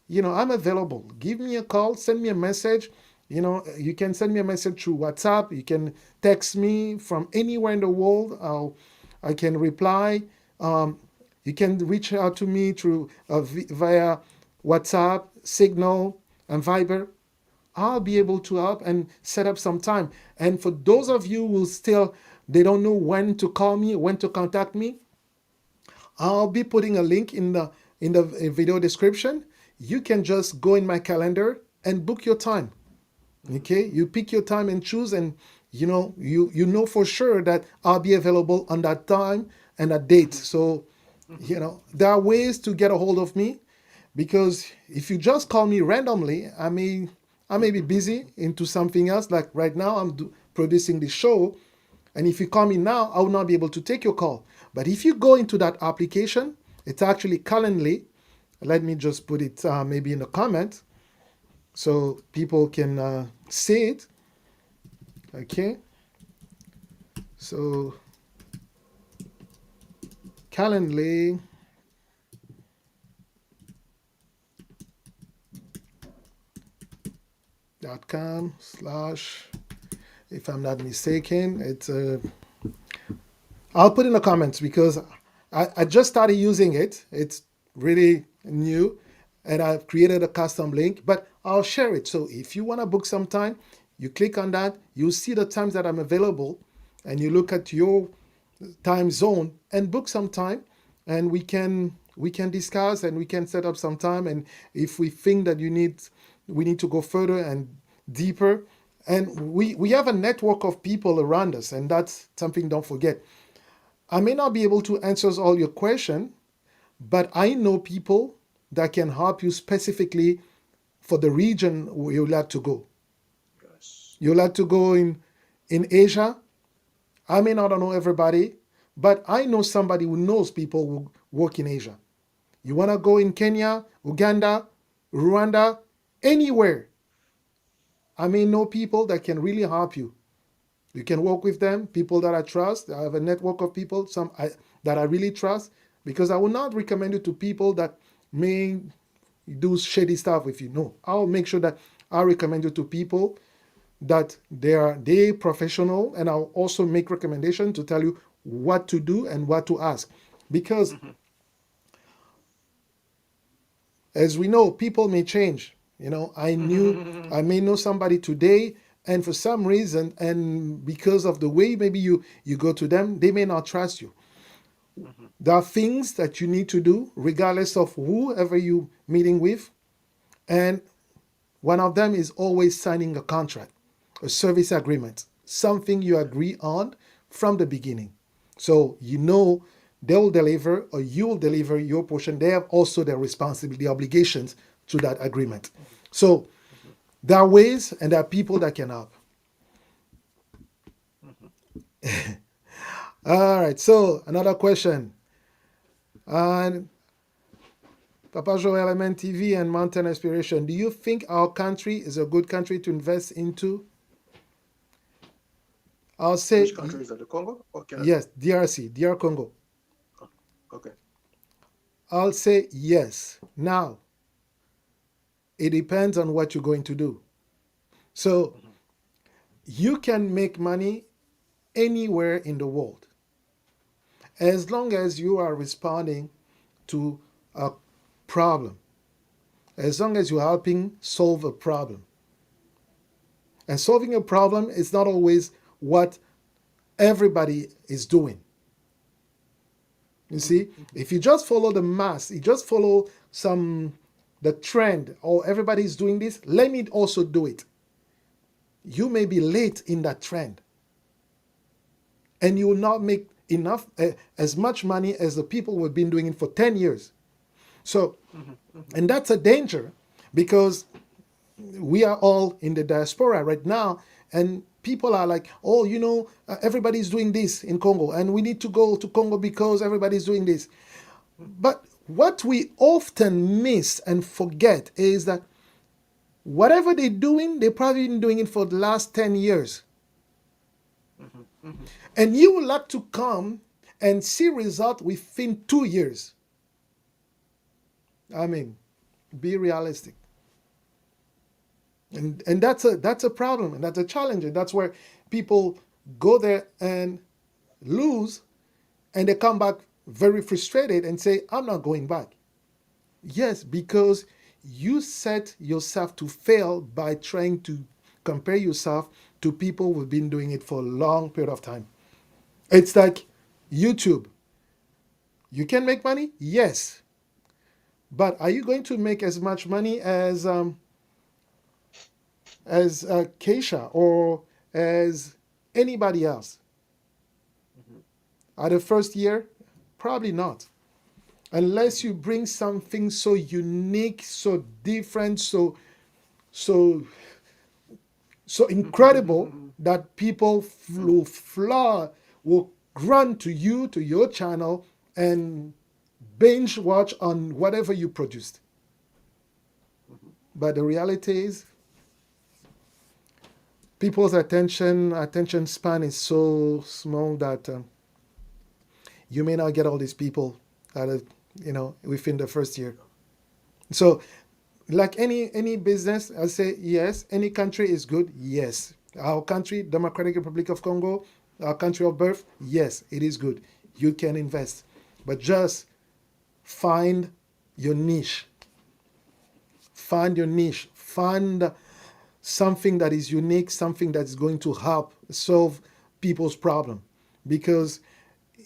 I'm available. Give me a call, send me a message. You can send me a message through WhatsApp. You can text me from anywhere in the world. I can reply. Um, you can reach out to me through via WhatsApp, Signal, and Viber. I'll be able to help and set up some time. And for those Mhm, of you who still they don't know when to call me, when to contact me, I'll be putting a link in the video description. You can just go in my calendar and book your time. mhm, Okay, you pick your time and choose, and you know for sure that I'll be available on that time and that date. mhm, So mhm, there are ways to get a hold of me, because if you just call me randomly, I may be busy into something else. Like right now, I'm producing the show, and if you call me now, I will not be able to take your call. But if you go into that application, it's actually Calendly. Let me just put it maybe in the comment so people can see it. Okay, so calendly.com/, if I'm not mistaken, it's I'll put in the comments because I just started using it. It's really new, and I've created a custom link, but I'll share it. So if you want to book some time, you click on that, you see the times that I'm available, and you look at your time zone and book some time, and we can discuss and we can set up some time. And if we think that we need to go further and deeper, And we have a network of people around us, and that's something don't forget. I may not be able to answer all your question, but I know people that can help you specifically for the region where you like to go. Yes. You like to go in Asia. I may not know everybody, but I know somebody who knows people who work in Asia. You want to go in Kenya, Uganda, Rwanda, anywhere. I may know people that can really help you. You can work with them, people that I trust. I have a network of people that I really trust, because I will not recommend you to people that may do shady stuff with you. No, I'll make sure that I recommend you to people that they professional, and I'll also make recommendation to tell you what to do and what to ask, because Mm-hmm. as we know, people may change. I may know somebody today, and for some reason, and because of the way maybe you go to them, they may not trust you. Mm-hmm. There are things that you need to do regardless of whoever you meeting with, and one of them is always signing a contract, a service agreement, something you agree on from the beginning. So they'll deliver, or you'll deliver your portion. They have also their responsibility, obligations to that agreement. So Mm-hmm. there are ways and there are people that can help. Mm-hmm. All right. So another question. And Papa Joel, MNTV and Mountain Aspiration. Do you think our country is a good country to invest into? I'll Which say country is that? The Congo or Canada? yes, DRC, DR Congo. Oh, okay. I'll say yes. Now, it depends on what you're going to do. So, Mm-hmm. you can make money anywhere in the world as long as you are responding to a problem, as long as you're helping solve a problem. And solving a problem is not always what everybody is doing. You Mm-hmm. see, if you just follow the mass, you just follow the trend, or everybody's doing this, let me also do it. You may be late in that trend, and you will not make enough as much money as the people who have been doing it for 10 years. So, Mm-hmm. Mm-hmm. and that's a danger, because we are all in the diaspora right now, and people are like, oh, everybody's doing this in Congo, and we need to go to Congo because everybody's doing this. But what we often miss and forget is that whatever they're doing, they've probably been doing it for the last 10 years. Mm-hmm. Mm-hmm. And you would like to come and see result within 2 years. I mean, be realistic. And that's a problem, and that's a challenge, and that's where people go there and lose, and they come back very frustrated and say, I'm not going back. Yes, because you set yourself to fail by trying to compare yourself to people who've been doing it for a long period of time. It's like YouTube. You can make money? Yes. But are you going to make as much money as Keisha or as anybody else? Mm-hmm. At the first year? Probably not. Unless you bring something so unique, so different, so so incredible Mm-hmm. that people will run to you, to your channel, and binge watch on whatever you produced. Mm-hmm. But the reality is, people's attention span is so small that you may not get all these people that are, within the first year. So, like any business, I say yes. Any country is good. Yes, our country, Democratic Republic of Congo, our country of birth. Yes, it is good. You can invest, but just find your niche. Find your niche. Find something that is unique, something that is going to help solve people's problem. Because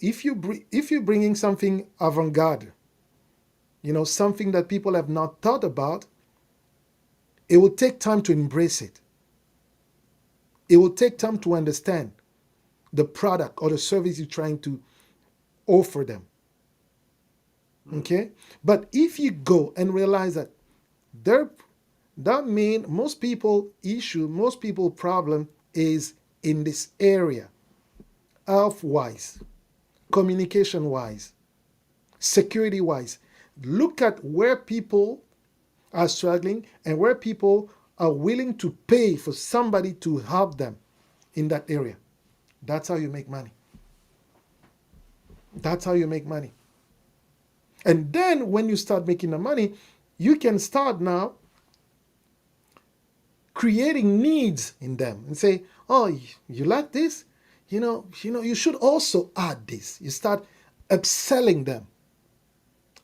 if you're bringing something avant-garde, something that people have not thought about, it will take time to embrace it. It will take time to understand the product or the service you're trying to offer them. Mm. Okay? But if you go and realize that there, that means most people issue, most people problem is in this area, health wise, communication wise, security wise. Look at where people are struggling and where people are willing to pay for somebody to help them in that area. That's how you make money. That's how you make money. And then when you start making the money, you can start now creating needs in them and say, "Oh, you like this? You should also add this." You start upselling them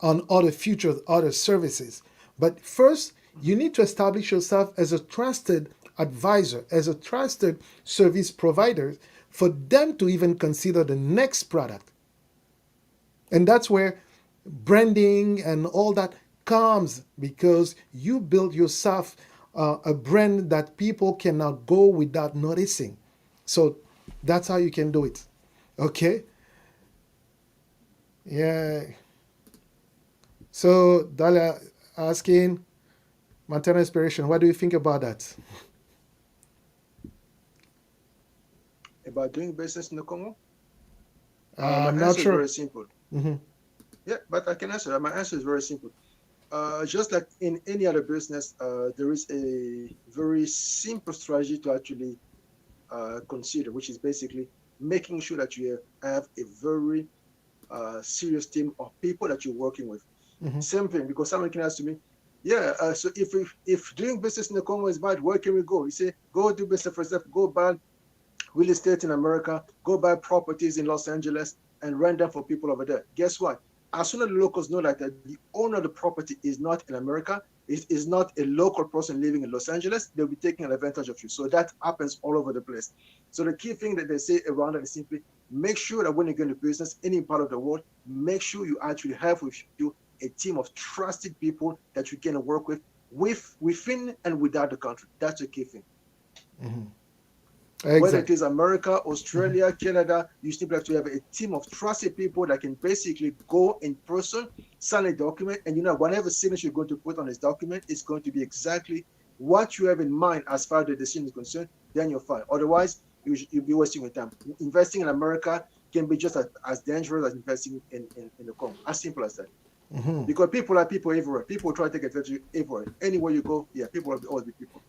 on other future other services. But first, you need to establish yourself as a trusted advisor, as a trusted service provider for them to even consider the next product. And that's where branding and all that comes because you build yourself a brand that people cannot go without noticing. So that's how you can do it. Okay? Yeah. So Dalia asking, maternal inspiration, what do you think about that? About doing business in the Congo? My I'm not answer is sure. very simple. Mm-hmm. Yeah, but I can answer that. My answer is very simple. Just like in any other business, there is a very simple strategy to actually consider, which is basically making sure that you have a very serious team of people that you're working with. Mm-hmm. Same thing, because someone can ask me, yeah, so if doing business in the Congo is bad, where can we go? You say, go do business for yourself, go buy real estate in America, go buy properties in Los Angeles and rent them for people over there. Guess what? As soon as the locals know that the owner of the property is not in America, it is not a local person living in Los Angeles, they'll be taking advantage of you. So that happens all over the place. So the key thing that they say around it is simply make sure that when you go into business, any part of the world, make sure you actually have with you a team of trusted people that you can work with within and without the country. That's the key thing. Mm-hmm. Whether it Exactly. is America, Mm-hmm. Australia, Canada, you still have to have a team of trusted people that can basically go in person, sign a document, and whatever signature you're going to put on this document is going to be exactly what you have in mind as far as the decision is concerned, then you're fine. Otherwise, you'll be wasting your time. Investing in America can be just as dangerous as investing in the Congo. As simple as that. Mm-hmm. Because people are people everywhere. People try to take advantage of you everywhere. Anywhere you go, yeah, people will always be people.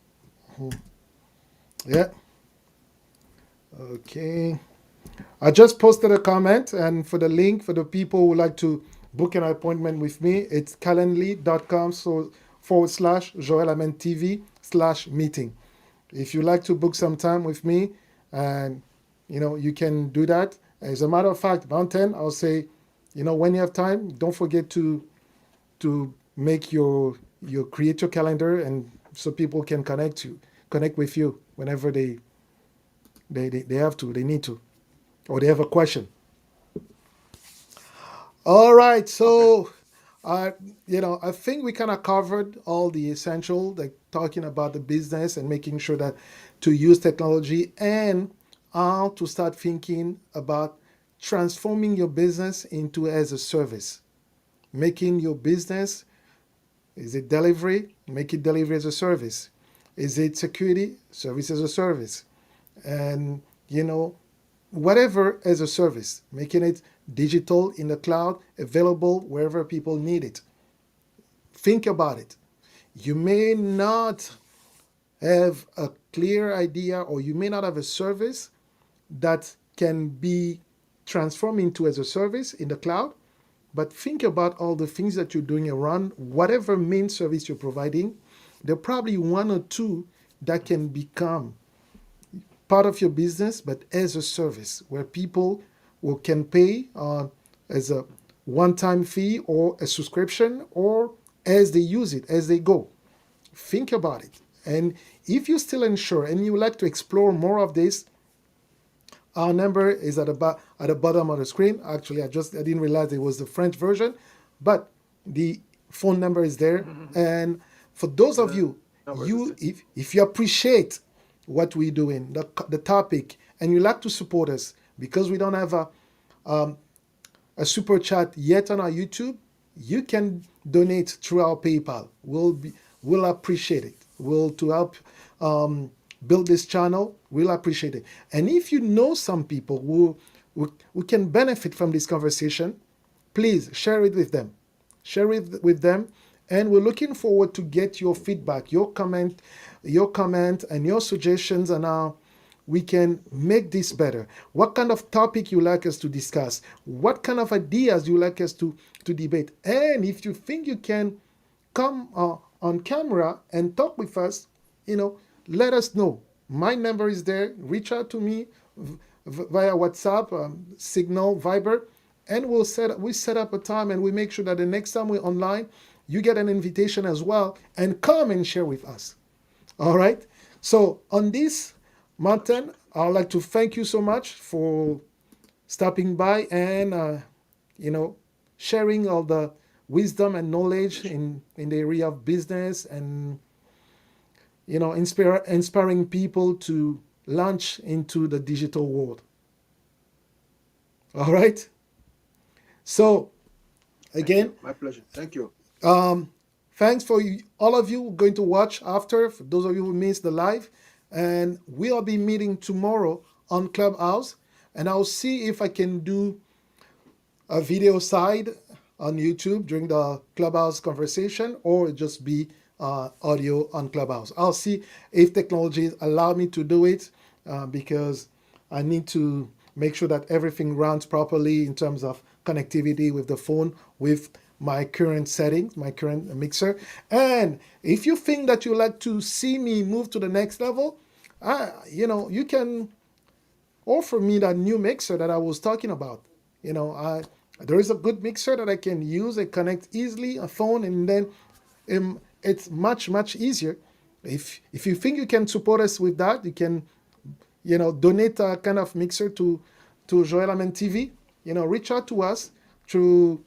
Mm-hmm. Yeah. Okay. I just posted a comment, and for the link for the people who would like to book an appointment with me, it's calendly.com so / Joel Amen TV / meeting. If you like to book some time with me, and you can do that. As a matter of fact, Mountain, I'll say, when you have time, don't forget to make your create your calendar, and so people can connect with you whenever they have to, they need to, or they have a question. All right, Okay. so I think we kind of covered all the essential, like talking about the business and making sure that to use technology and how to start thinking about transforming your business into as a service, making your business, is it delivery? Make it delivery as a service. Is it security? Service as a service. And whatever as a service, making it digital in the cloud, available wherever people need it. Think about it. You may not have a clear idea, or you may not have a service that can be transformed into as a service in the cloud, but think about all the things that you're doing around whatever main service you're providing. There are probably one or two that can become part of your business, but as a service where people can pay as a one-time fee or a subscription, or as they use it, as they go. Think about it. And if you're still unsure and you would like to explore more of this, our number is at the bottom of the screen. Actually, I didn't realize it was the French version, but the phone number is there. And for those of The you, numbers is if you appreciate what we're doing, the topic, and you like to support us because we don't have a super chat yet on our YouTube, you can donate through our PayPal. We'll appreciate it. Will to help build this channel. We'll appreciate it. And if you know some people who can benefit from this conversation, please share it with them. Share it with them. And we're looking forward to get your feedback, your comment, and your suggestions on how we can make this better. What kind of topic you like us to discuss? What kind of ideas you like us to debate? And if you think you can come on camera and talk with us, let us know. My number is there. Reach out to me via WhatsApp, Signal, Viber, and we set up a time and we make sure that the next time we're online, you get an invitation as well and come and share with us. All right. So on this, Martin, I'd like to thank you so much for stopping by and sharing all the wisdom and knowledge in the area of business and inspiring people to launch into the digital world. All right. So again, my pleasure. Thank you. Thanks for all of you going to watch after, for those of you who missed the live. And we'll be meeting tomorrow on Clubhouse. And I'll see if I can do a video side on YouTube during the Clubhouse conversation or just be audio on Clubhouse. I'll see if technology allow me to do it because I need to make sure that everything runs properly in terms of connectivity with the phone, with my current settings, my current mixer. And if you think that you like to see me move to the next level, you can offer me that new mixer that I was talking about. There is a good mixer that I can use and connect easily a phone, and then it's much easier. If you think you can support us with that, you can donate a kind of mixer to Joel Amen TV. Reach out to us through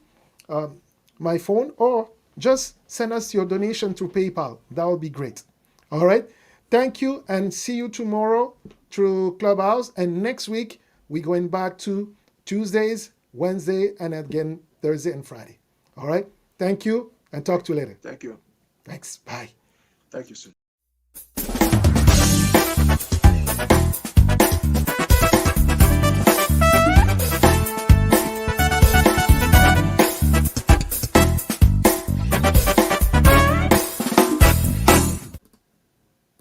my phone or just send us your donation through PayPal. That would be great. All right. Thank you and see you tomorrow through Clubhouse. And next week, we're going back to Tuesdays, Wednesday, and again, Thursday and Friday. All right. Thank you and talk to you later. Thank you. Thanks. Bye. Thank you, sir.